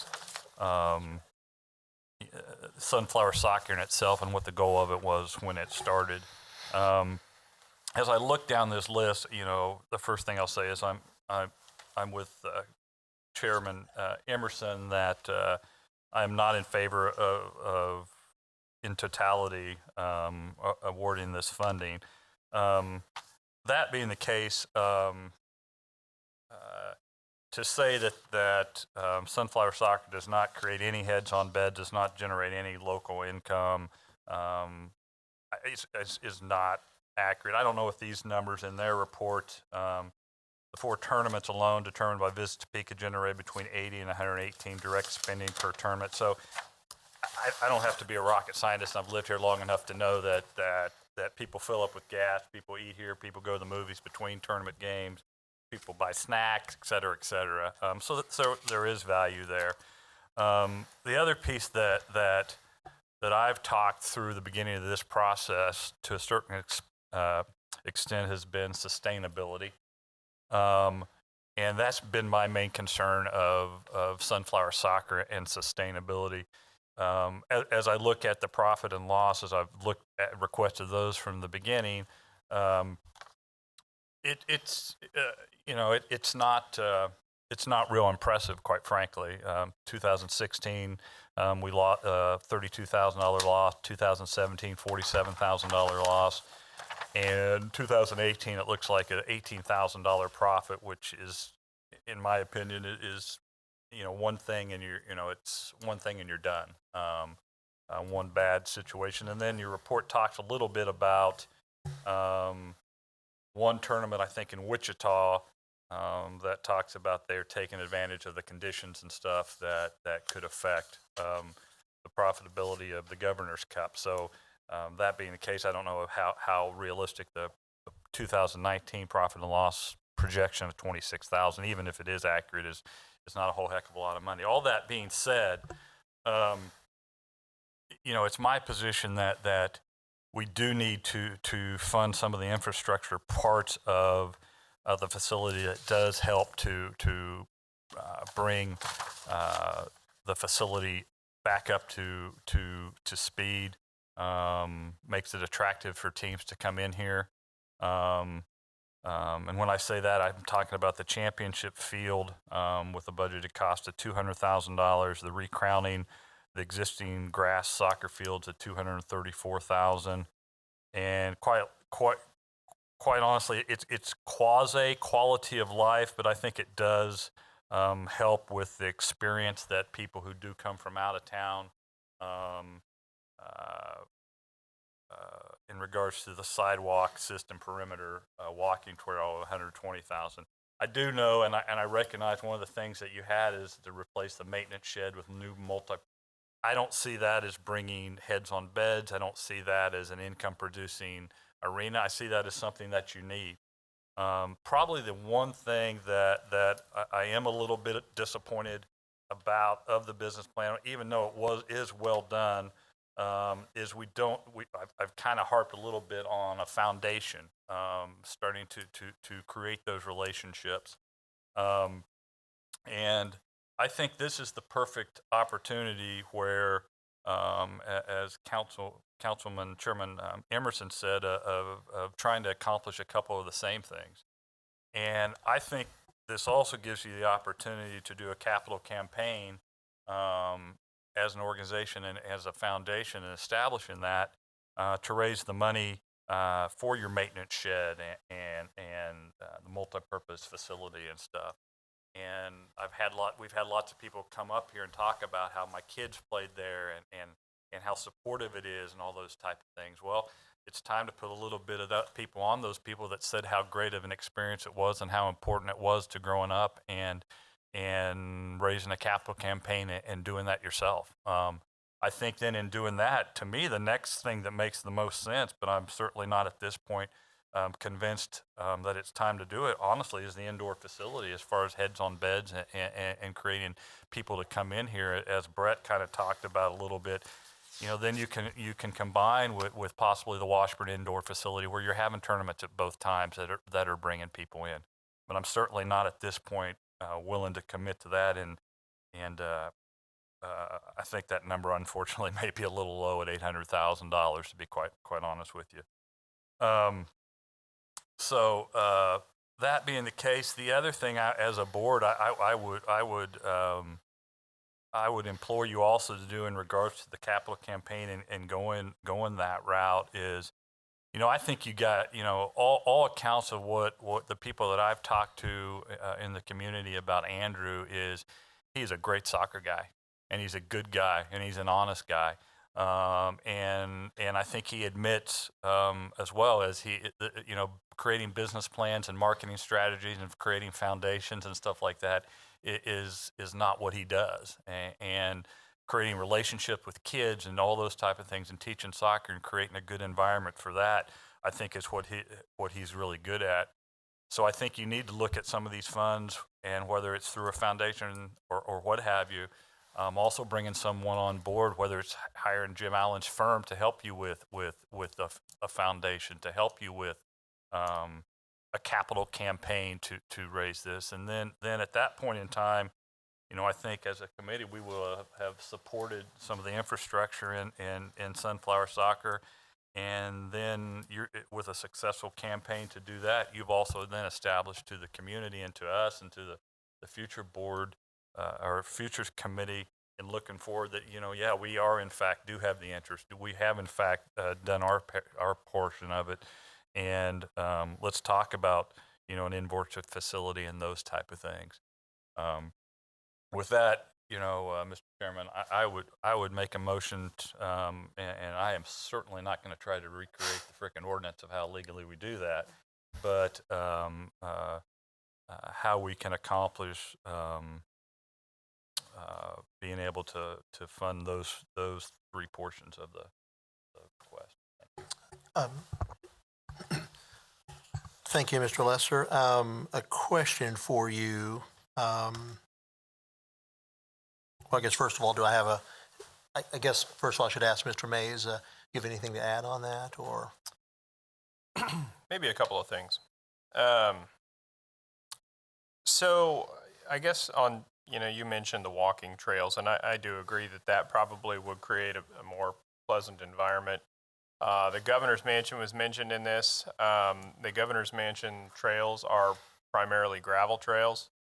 Sunflower Soccer in itself and what the goal of it was when it started. As I look down this list, the first thing I'll say is I'm with Chairman Emerson that I'm not in favor of in totality awarding this funding. That being the case, to say that Sunflower Soccer does not create any heads on bed, does not generate any local income, is not accurate. I don't know if these numbers in their report, the 4 tournaments alone determined by Visit Topeka generated between 80 and 118 direct spending per tournament. So I don't have to be a rocket scientist. I've lived here long enough to know that people fill up with gas, people eat here, people go to the movies between tournament games, people buy snacks, et cetera, et cetera. So there is value there. The other piece that I've talked through the beginning of this process to a certain extent has been sustainability. And that's been my main concern of Sunflower Soccer and sustainability. As I look at the profit and loss, as I've requested those from the beginning, it's not real impressive, quite frankly. 2016, we lost $32,000 loss. 2017, $47,000 loss. And 2018, it looks like an $18,000 profit, which is, in my opinion, is one thing, and it's one thing and you're done. One bad situation, and then your report talks a little bit about one tournament, I think in Wichita, that talks about they're taking advantage of the conditions and stuff that could affect the profitability of the Governor's Cup. So that being the case, I don't know how realistic the 2019 profit and loss projection of 26,000, even if it is accurate, is not a whole heck of a lot of money. All that being said, it's my position that we do need to fund some of the infrastructure parts of the facility that does help to bring the facility back up to speed, makes it attractive for teams to come in here. And when I say that, I'm talking about the championship field with a budgeted cost of $200,000, the recrowning the existing grass soccer fields at $234,000, and quite honestly, it's quasi quality of life, but I think it does help with the experience that people who do come from out of town in regards to the sidewalk system perimeter walking toward all 120,000. I do know, and I recognize one of the things that you had is to replace the maintenance shed with new I don't see that as bringing heads on beds. I don't see that as an income producing arena. I see that as something that you need. Probably the one thing that I am a little bit disappointed about of the business plan, even though is well done, is I've kind of harped a little bit on a foundation, starting to create those relationships. And I think this is the perfect opportunity where, as Councilman Chairman Emerson said, of trying to accomplish a couple of the same things. And I think this also gives you the opportunity to do a capital campaign as an organization and as a foundation, and establishing that to raise the money for your maintenance shed and the multi-purpose facility and stuff. And we've had lots of people come up here and talk about how my kids played there and how supportive it is and all those type of things. Well, it's time to put a little bit of that people on those people that said how great of an experience it was and how important it was to growing up and raising a capital campaign and doing that yourself. I think then in doing that, to me, the next thing that makes the most sense, but I'm certainly not at this point convinced that it's time to do it, honestly, is the indoor facility as far as heads on beds and creating people to come in here, as Brett kind of talked about a little bit. Then you can combine with possibly the Washburn indoor facility where you're having tournaments at both times that are bringing people in. But I'm certainly not at this point willing to commit to that, and I think that number unfortunately may be a little low at $800,000, to be quite honest with you. So that being the case, the other thing as a board I would implore you also to do in regards to the capital campaign and going that route is, I think you got, all accounts of what the people that I've talked to in the community about Andrew is he's a great soccer guy, and he's a good guy, and he's an honest guy. And I think he admits as well as creating business plans and marketing strategies and creating foundations and stuff like that is not what he does. And creating relationship with kids and all those type of things and teaching soccer and creating a good environment for that, I think is what he's really good at. So I think you need to look at some of these funds, and whether it's through a foundation or what have you, also bringing someone on board, whether it's hiring Jim Allen's firm to help you with a foundation, to help you with a capital campaign to raise this. And then at that point in time, I think as a committee, we will have supported some of the infrastructure in Sunflower Soccer. And then with a successful campaign to do that, you've also then established to the community and to us and to the future board or futures committee, and looking forward that, we are in fact do have the interest. We have in fact done our portion of it. And let's talk about, an indoor facility and those type of things. With that, Mr. Chairman, I would make a motion, and I am certainly not going to try to recreate the frickin' ordinance of how legally we do that, but how we can accomplish being able to fund those three portions of the request. Thank you, Mr. Lesser. A question for you. Well, I guess first of all, I guess first of all I should ask Mr. Mays, you have anything to add on that, or? Maybe a couple of things. So I guess you mentioned the walking trails, and I do agree that probably would create a more pleasant environment. The Governor's Mansion was mentioned in this. The Governor's Mansion trails are primarily gravel trails.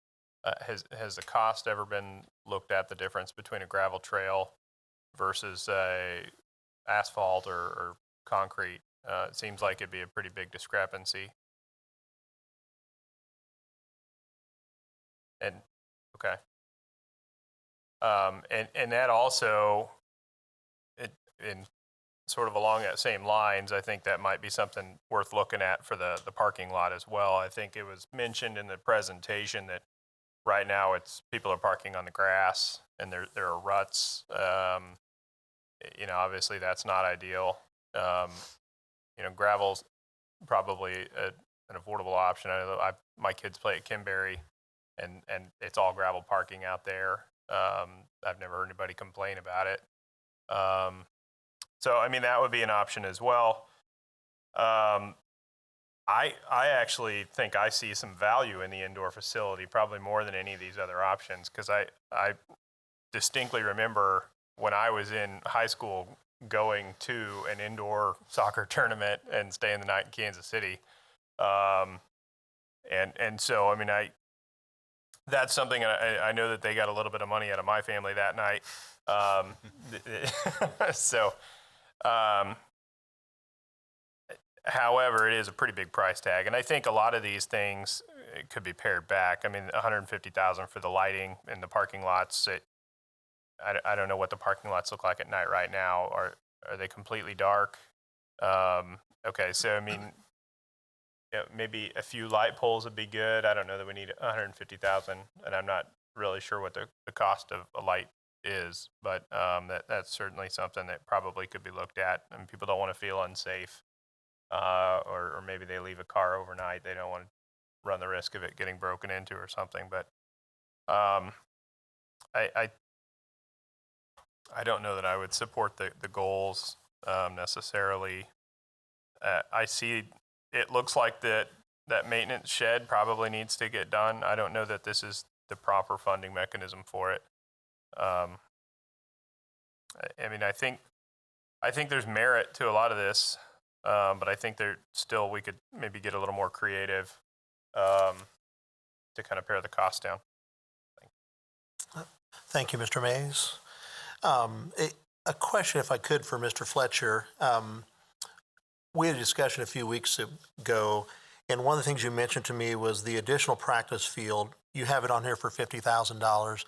Has the cost ever been looked at, the difference between a gravel trail versus asphalt or concrete? It seems like it'd be a pretty big discrepancy. And okay. And that also, in sort of along that same lines, I think that might be something worth looking at for the parking lot as well. I think it was mentioned in the presentation that right now people are parking on the grass, and there are ruts. Obviously that's not ideal. Gravel's probably an affordable option. I know my kids play at Kimberry, and it's all gravel parking out there. I've never heard anybody complain about it. So, I mean, that would be an option as well. I actually think I see some value in the indoor facility, probably more than any of these other options, because I distinctly remember when I was in high school going to an indoor soccer tournament and staying the night in Kansas City. And so, I mean, that's something I know that they got a little bit of money out of my family that night. However, it is a pretty big price tag, and I think a lot of these things could be pared back. I mean, $150,000 for the lighting in the parking lots. I don't know what the parking lots look like at night right now. Are they completely dark? Okay, so I mean, maybe a few light poles would be good. I don't know that we need $150,000, and I'm not really sure what the cost of a light is, but that's certainly something that probably could be looked at. And people don't want to feel unsafe, or maybe they leave a car overnight. They don't want to run the risk of it getting broken into or something. But I don't know that I would support the goals necessarily. I see it looks like that maintenance shed probably needs to get done. I don't know that this is the proper funding mechanism for it. I mean, I think there's merit to a lot of this, but I think we could maybe get a little more creative to kind of pare the cost down. Thank you, Mr. Mays. A question, if I could, for Mr. Fletcher. We had a discussion a few weeks ago, and one of the things you mentioned to me was the additional practice field. You have it on here for $50,000.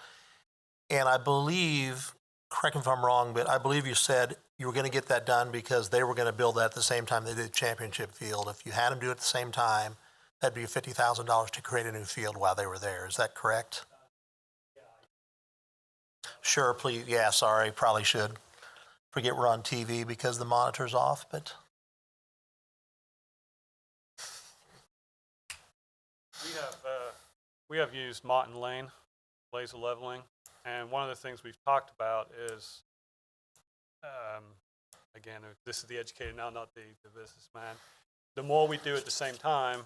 And I believe, correct me if I'm wrong, but I believe you said you were going to get that done because they were going to build that at the same time they did the championship field. If you had them do it at the same time, that'd be $50,000 to create a new field while they were there. Is that correct? Sure, please. Yeah, sorry, probably should. Forget we're on TV because the monitor's off, but. We have used Martin Lane, laser leveling, and one of the things we've talked about is, again, this is the educator now, not the businessman. The more we do at the same time,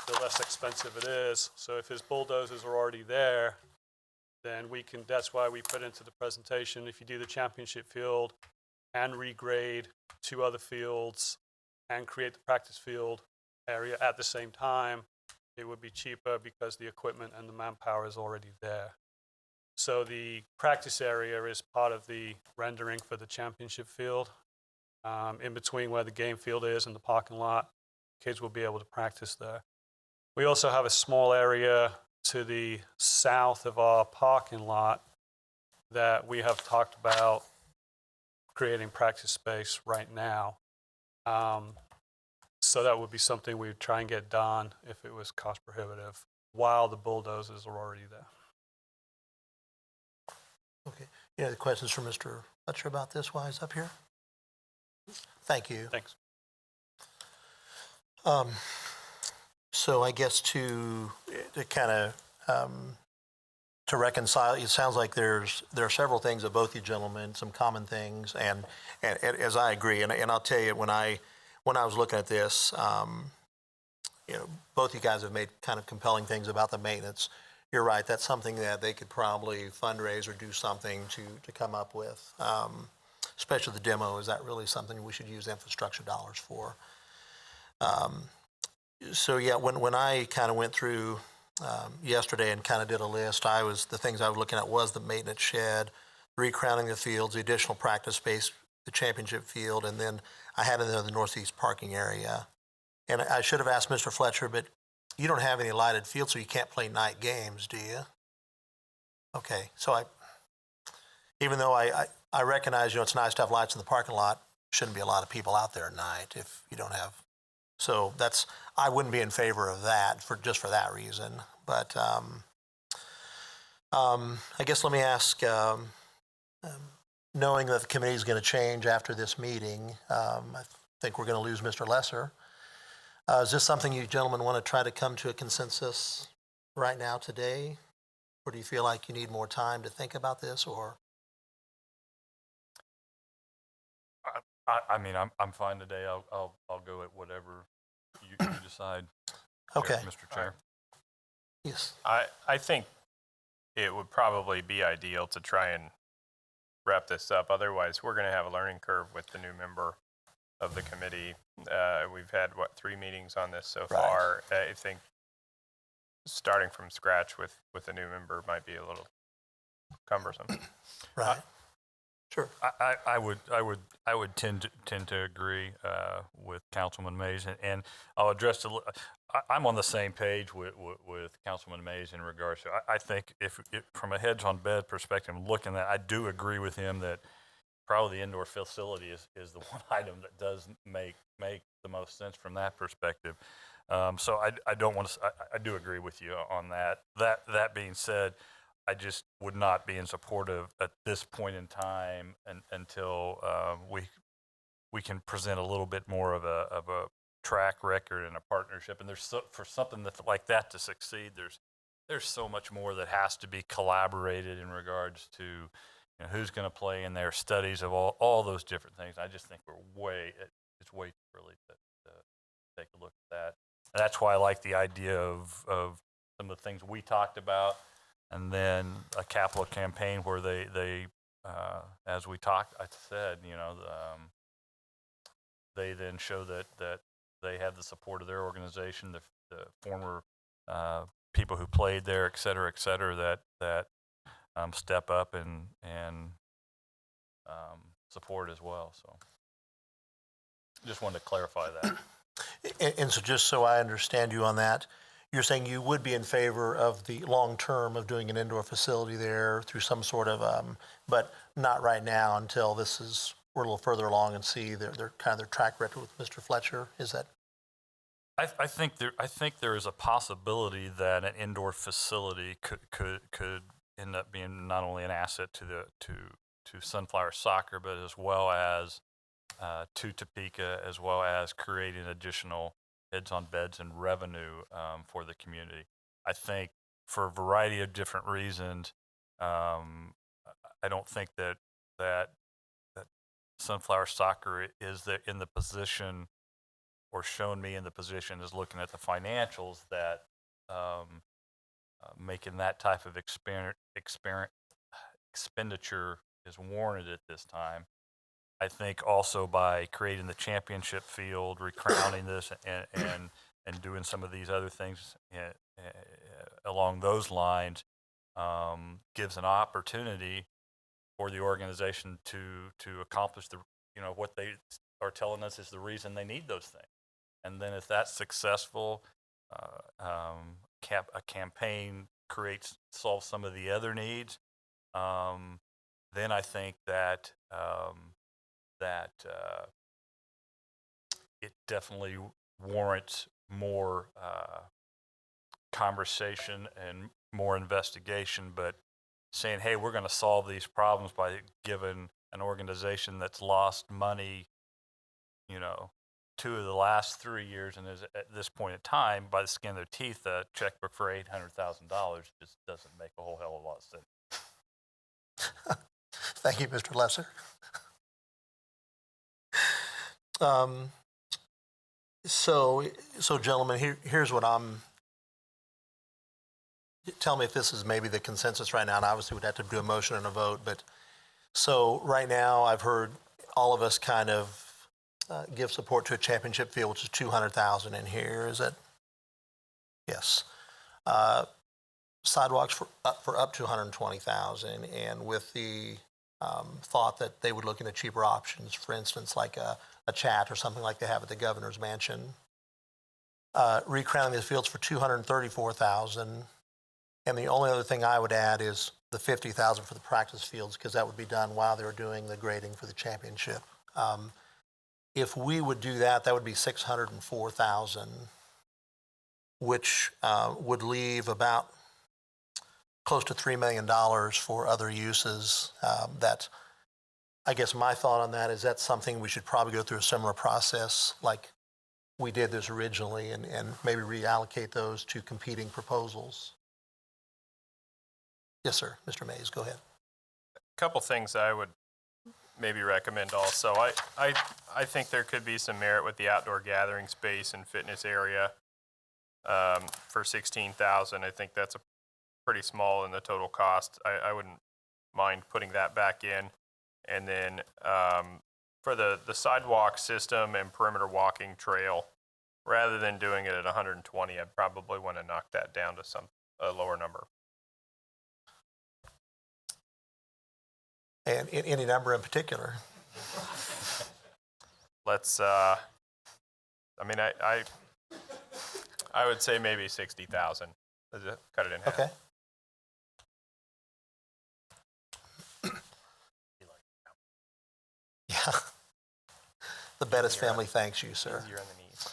the less expensive it is. So if his bulldozers are already there, then that's why we put into the presentation, if you do the championship field and regrade 2 other fields and create the practice field area at the same time, it would be cheaper because the equipment and the manpower is already there. So the practice area is part of the rendering for the championship field. In between where the game field is and the parking lot, kids will be able to practice there. We also have a small area to the south of our parking lot that we have talked about creating practice space right now. So that would be something we would try and get done if it was cost prohibitive while the bulldozers are already there. Okay. Any other questions for Mr. Fletcher about this while he's up here? Thank you. Thanks. So I guess to kind of to reconcile, it sounds like there are several things that both you gentlemen, some common things, and as I agree, and I'll tell you, when I was looking at this, both you guys have made kind of compelling things about the maintenance. You're right, that's something that they could probably fundraise or do something to come up with, especially the demo. Is that really something we should use infrastructure dollars for? So yeah, when I kind of went through yesterday and kind of did a list, the things I was looking at was the maintenance shed, recrowning the fields, the additional practice space, the championship field, and then I had in there the northeast parking area. And I should have asked Mr. Fletcher, but you don't have any lighted fields, so you can't play night games, do you? Okay, so even though I recognize, it's nice to have lights in the parking lot, shouldn't be a lot of people out there at night if you don't have. So I wouldn't be in favor of that just for that reason. But I guess let me ask, knowing that the committee is going to change after this meeting, I think we're going to lose Mr. Lesser. Is this something you gentlemen want to try to come to a consensus right now today? Or do you feel like you need more time to think about this, or? I mean, I'm fine today. I'll go at whatever you decide. Okay. Mr. Chair. Yes. I think it would probably be ideal to try and wrap this up. Otherwise, we're going to have a learning curve with the new member of the committee. We've had, 3 meetings on this so far. I think starting from scratch with a new member might be a little cumbersome. Right. Sure. I would tend to agree with Councilman Mays, and I'll address I'm on the same page with Councilman Mays in regards to. I think if from a heads on bed perspective, looking at, I do agree with him that probably the indoor facility is the one item that does make the most sense from that perspective. So I don't want to. I do agree with you on that. That being said, I just would not be in support of at this point in time until we can present a little bit more of a track record and a partnership. And for something like that to succeed, there's so much more that has to be collaborated in regards to who's going to play in their studies of all those different things. I just think it's way too early to take a look at that. And that's why I like the idea of some of the things we talked about. And then a capital campaign where they as we talked, I said, they then show that they have the support of their organization, the former people who played there, et cetera, that step up and support as well. So just wanted to clarify that. And so just so I understand you on that, you're saying you would be in favor of the long term of doing an indoor facility there through some sort of, but not right now until we're a little further along and see their track record with Mr. Fletcher. Is that? I think there is a possibility that an indoor facility could end up being not only an asset to Sunflower Soccer, but as well as to Topeka, as well as creating additional heads on beds and revenue for the community. I think for a variety of different reasons, I don't think that Sunflower Soccer is in the position, or shown me in the position, is looking at the financials that making that type of expenditure is warranted at this time. I think also by creating the championship field, recrowning this, and doing some of these other things along those lines, gives an opportunity for the organization to accomplish what they are telling us is the reason they need those things. And then if that's successful, a campaign solves some of the other needs, then I think that it definitely warrants more conversation and more investigation. But saying, hey, we're going to solve these problems by giving an organization that's lost money, 2 of the last 3 years, and is at this point in time, by the skin of their teeth, a checkbook for $800,000 just doesn't make a whole hell of a lot of sense. Thank you, Mr. Lesser. So gentlemen, here's what tell me if this is maybe the consensus right now, and obviously we'd have to do a motion and a vote, but so right now I've heard all of us kind of give support to a championship field, which is $200,000 in here. Is that? Yes. Sidewalks for up to $120,000, and with the thought that they would look into cheaper options, for instance, like a chat or something like they have at the governor's mansion. Recrowning these fields for $234,000, and the only other thing I would add is the $50,000 for the practice fields, because that would be done while they were doing the grading for the championship. If we would do that, that would be $604,000, which would leave about close to $3 million for other uses. That, I guess my thought on that is that's something we should probably go through a similar process like we did this originally and maybe reallocate those to competing proposals. Yes, sir. Mr. Mays, go ahead. Couple things I would maybe recommend also. I think there could be some merit with the outdoor gathering space and fitness area for $16,000. I think that's a pretty small in the total cost. I wouldn't mind putting that back in. And then for the sidewalk system and perimeter walking trail, rather than doing it at 120, I'd probably want to knock that down to a lower number. And any number in particular? Let's, I mean, I would say maybe 60,000. Cut it in half. Okay. Yeah. The Bettis family thanks you, sir. Easier on the knees.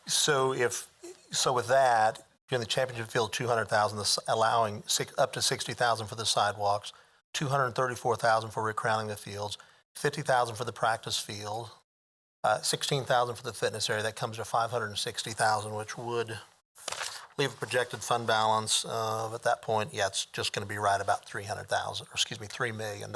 So with that, during the championship field, 200,000, allowing up to 60,000 for the sidewalks, 234,000 for recrowning the fields, 50,000 for the practice field, 16,000 for the fitness area. That comes to 560,000, which would leave a projected fund balance of, at that point, yeah, it's just going to be right about $3 million.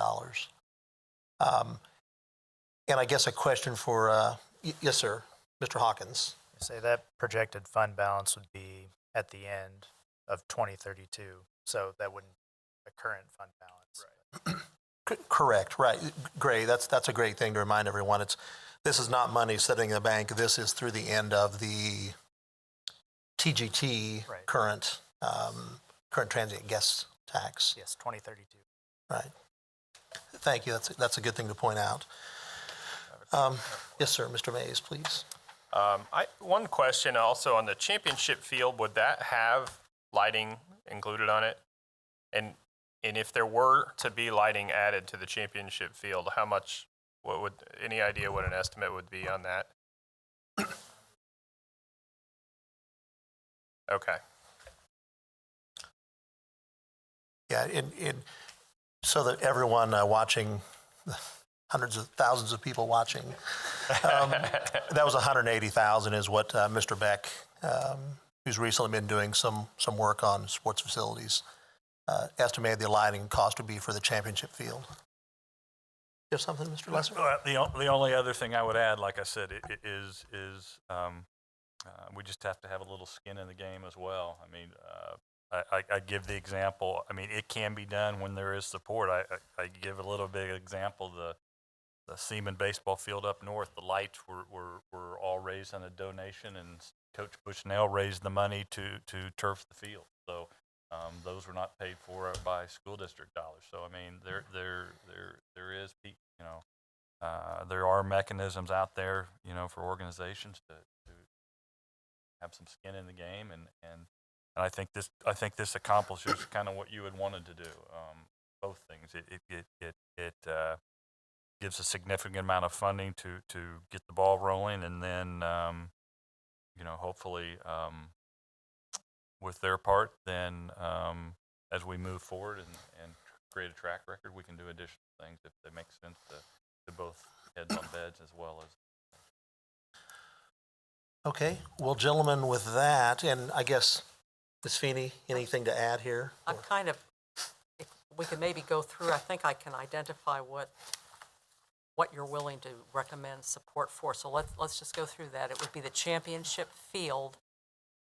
And I guess a question for, yes, sir, Mr. Hawkins. Say that projected fund balance would be at the end of 2032, so that wouldn't be a current fund balance. Right. Correct, right. Great, that's a great thing to remind everyone. This is not money sitting in the bank. This is through the end of the TGT Right. current transient guest tax. Yes, 2032. Right. Thank you. That's a good thing to point out. Yes, sir. Mr. Mays, please. One question also on the championship field, would that have lighting included on it? And if there were to be lighting added to the championship field, how much, any idea what an estimate would be on that? Okay. Yeah, so that everyone watching, hundreds of thousands of people watching, that was 180,000 is what Mr. Beck, who's recently been doing some work on sports facilities, estimated the lighting cost would be for the championship field. You have something, Mr. Lesser? The only other thing I would add, like I said, is we just have to have a little skin in the game as well. I mean, I give the example. I mean, it can be done when there is support. I give a little bit of example. The Seaman baseball field up north, the lights were all raised on a donation, and Coach Bushnell raised the money to turf the field. So those were not paid for by school district dollars. So I mean, there is, there are mechanisms out there, for organizations to have some skin in the game, and I think this accomplishes kind of what you had wanted to do. Both things. It gives a significant amount of funding to get the ball rolling, and then hopefully with their part, then as we move forward and create a track record, we can do additional things if they make sense to both heads on beds as well as. Okay, well, gentlemen, with that, and I guess, Ms. Feeney, anything to add here? I'm kind of, if we could maybe go through, I think I can identify what you're willing to recommend support for. So let's just go through that. It would be the championship field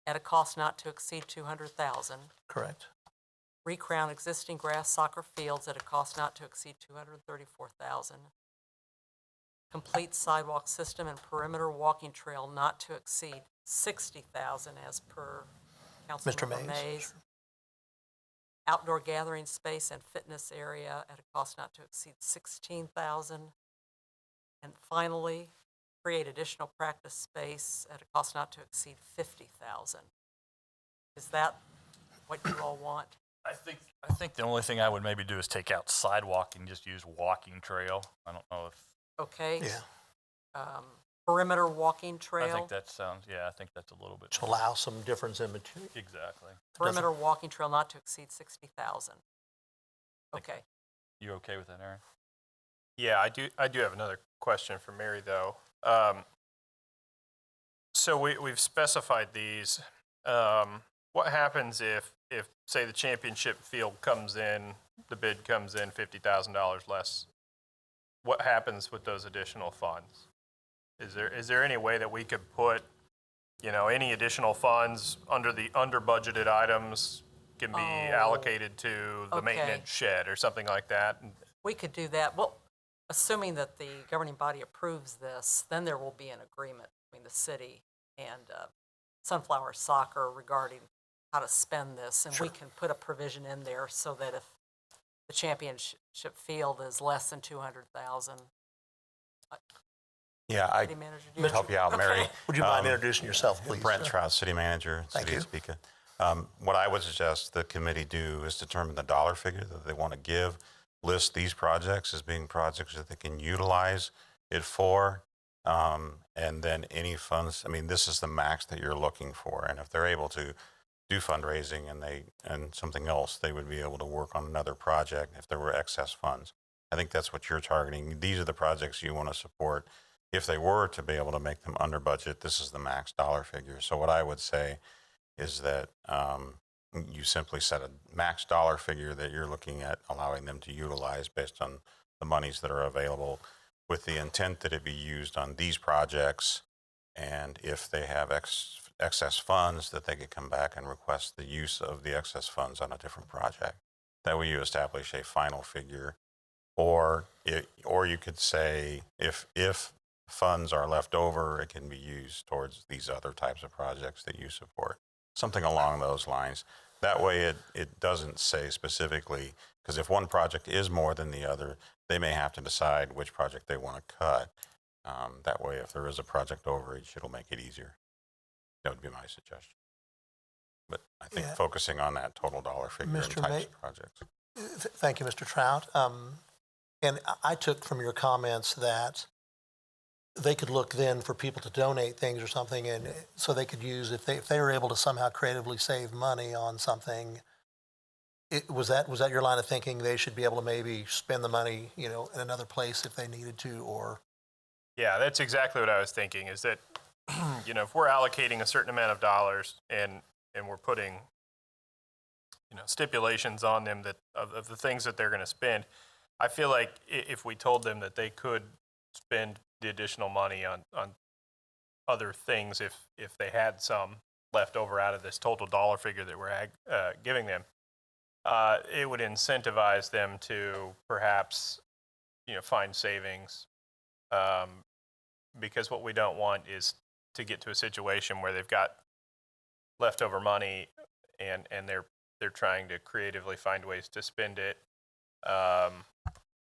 at a cost not to exceed $200,000. Correct. Recrown existing grass soccer fields at a cost not to exceed $234,000. Complete sidewalk system and perimeter walking trail not to exceed $60,000 as per Councilmember Mays. Outdoor gathering space and fitness area at a cost not to exceed $16,000. And finally, create additional practice space at a cost not to exceed $50,000. Is that what you all want? I think the only thing I would maybe do is take out sidewalk and just use walking trail. I don't know if. Okay. Yeah. Perimeter walking trail. I think that sounds. Yeah, I think that's a little bit. To allow some difference in material. Exactly. Perimeter walking trail not to exceed $60,000. Okay. You okay with that, Aaron? Yeah, I do have another question for Mary though. So we've specified these. What happens if say the championship field comes in, the bid comes in $50,000 less? What happens with those additional funds? Is there any way that we could put, any additional funds under budgeted items can be allocated to the Okay. maintenance shed or something like that? We could do that. Well, assuming that the governing body approves this, then there will be an agreement between the city and Sunflower Soccer regarding how to spend this. And we can put a provision in there so that if the championship field is less than 200,000. Yeah, I City manager, do can help you out, Mary. Would you mind introducing yourself, please? Brent Trout, City Manager, City of Topeka. What I would suggest the committee do is determine the dollar figure that they want to give, list these projects as being projects that they can utilize it for, and then any funds, this is the max that you're looking for, and if they're able to do fundraising and something else, they would be able to work on another project if there were excess funds. I think that's what you're targeting. These are the projects you want to support. If they were to be able to make them under budget, this is the max dollar figure. So what I would say is that you simply set a max dollar figure that you're looking at allowing them to utilize based on the monies that are available, with the intent that it be used on these projects. And if they have excess funds, that they could come back and request the use of the excess funds on a different project. That way you establish a final figure. Or you could say if funds are left over, it can be used towards these other types of projects that you support. Something along those lines. That way it doesn't say specifically, because if one project is more than the other, they may have to decide which project they want to cut. That way, if there is a project overage, it'll make it easier. That would be my suggestion. But I think focusing on that total dollar figure and types of projects. Thank you, Mr. Trout. And I took from your comments that they could look then for people to donate things or something, and so they could use, if they were able to somehow creatively save money on something, was that your line of thinking? They should be able to maybe spend the money, in another place if they needed to, or? Yeah, that's exactly what I was thinking, is that, if we're allocating a certain amount of dollars and we're putting, stipulations on them that of the things that they're going to spend, I feel like if we told them that they could spend the additional money on other things if they had some left over out of this total dollar figure that we're giving them, it would incentivize them to perhaps, find savings, because what we don't want is to get to a situation where they've got leftover money and they're trying to creatively find ways to spend it,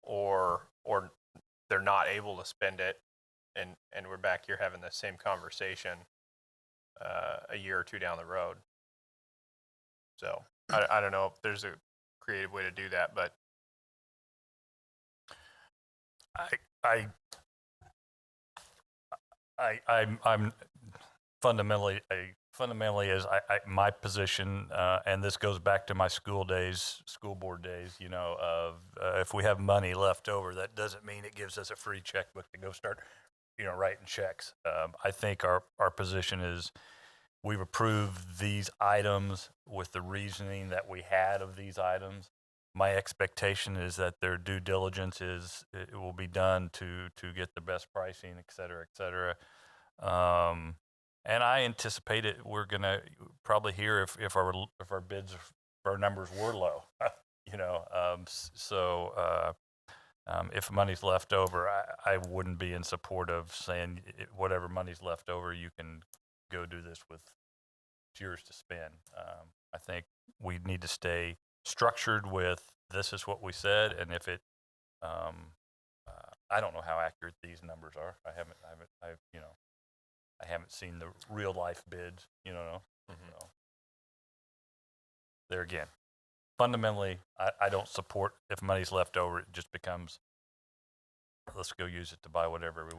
or they're not able to spend it, and we're back here having the same conversation a year or two down the road. So I don't know if there's a creative way to do that, but I'm fundamentally is my position, and this goes back to my school board days, of if we have money left over, that doesn't mean it gives us a free checkbook to go start, writing checks. I think our position is we've approved these items with the reasoning that we had of these items. My expectation is that their due diligence it will be done to get the best pricing, et cetera, et cetera. And I anticipate we're going to probably hear if our bids, if our numbers were low, if money's left over, I wouldn't be in support of saying whatever money's left over, you can go do this with, it's yours to spend. I think we need to stay structured with, this is what we said, and if it, I don't know how accurate these numbers are. I haven't seen the real life bids, So. There again, fundamentally, I don't support if money's left over, it just becomes, let's go use it to buy whatever we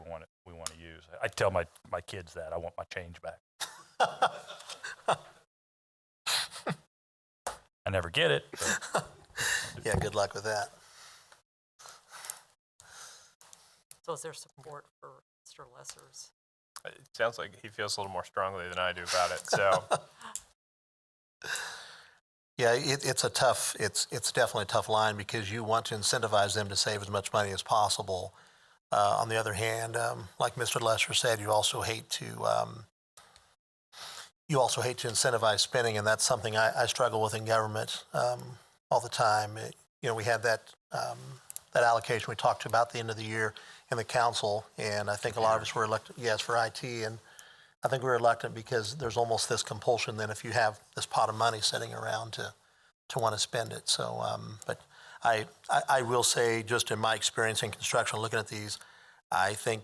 want to use. I tell my kids that I want my change back. I never get it. Yeah, good luck with that. So is there support for Mr. Lesser's It sounds like he feels a little more strongly than I do about it. So, Yeah, it's definitely a tough line because you want to incentivize them to save as much money as possible. On the other hand, like Mr. Lesser said, you also hate to incentivize spending, and that's something I struggle with in government all the time. We had that allocation we talked about at the end of the year in the council, and I think a lot of us were elected, yes, for IT, and I think we were reluctant because there's almost this compulsion then if you have this pot of money sitting around to want to spend it. So, but I will say, just in my experience in construction, looking at these, I think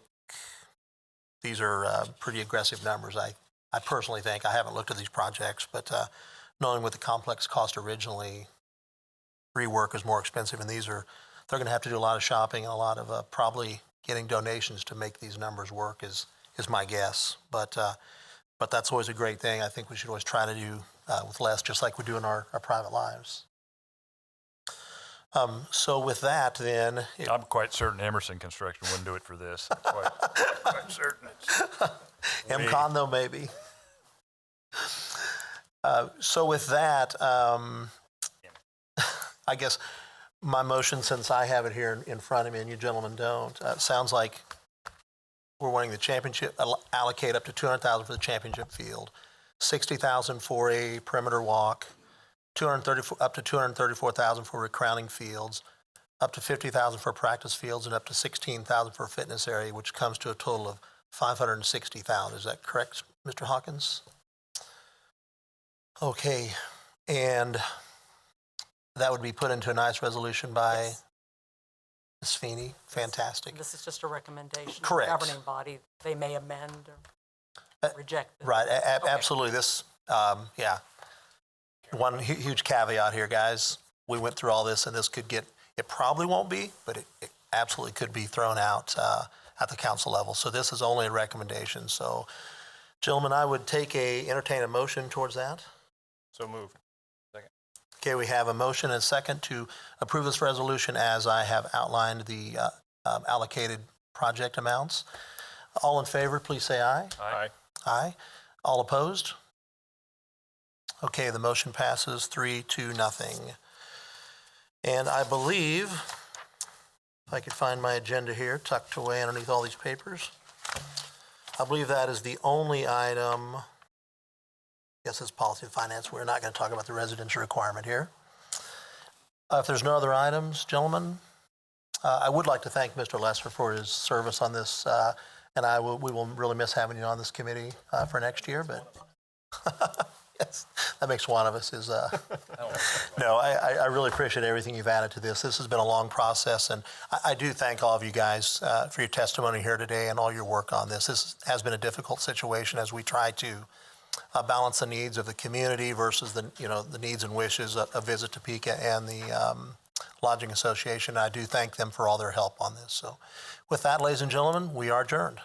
these are pretty aggressive numbers. I personally think, I haven't looked at these projects, but knowing what the complex cost originally, rework is more expensive, and they're going to have to do a lot of shopping and a lot of probably getting donations to make these numbers work is my guess. But that's always a great thing. I think we should always try to do with less, just like we do in our private lives. So with that, then... I'm quite certain Emerson Construction wouldn't do it for this. I'm quite certain. MCON, though, maybe. So with that, I guess my motion, since I have it here in front of me and you gentlemen don't, sounds like we're wanting the championship, allocate up to $200,000 for the championship field, $60,000 for a perimeter walk, up to $234,000 for recrowning fields, up to $50,000 for practice fields, and up to $16,000 for a fitness area, which comes to a total of $560,000. Is that correct, Mr. Hawkins? Okay, and that would be put into a nice resolution by Ms. Feeney. Fantastic. This is just a recommendation. Correct. The governing body, they may amend or reject it. Right, absolutely. This, yeah. One huge caveat here, guys. We went through all this, and this could get, it probably won't be, but it absolutely could be thrown out at the council level. So this is only a recommendation. So, gentlemen, I would entertain a motion towards that. so moved. Second. Okay, we have a motion and a second to approve this resolution as I have outlined the allocated project amounts. All in favor, please say aye. Aye. Aye. All opposed? Okay, the motion passes 3-0. And I believe, if I could find my agenda here, tucked away underneath all these papers, I believe that is the only item. Yes, it's policy and finance. We're not going to talk about the residential requirement here. If there's no other items, gentlemen, I would like to thank Mr. Lesser for his service on this, and we will really miss having you on this committee for next year. But yes, that makes one of us. No, I really appreciate everything you've added to this. This has been a long process, and I do thank all of you guys for your testimony here today and all your work on this. This has been a difficult situation as we try to balance the needs of the community versus the needs and wishes of Visit Topeka and the Lodging Association. I do thank them for all their help on this. So with that, ladies and gentlemen, we are adjourned.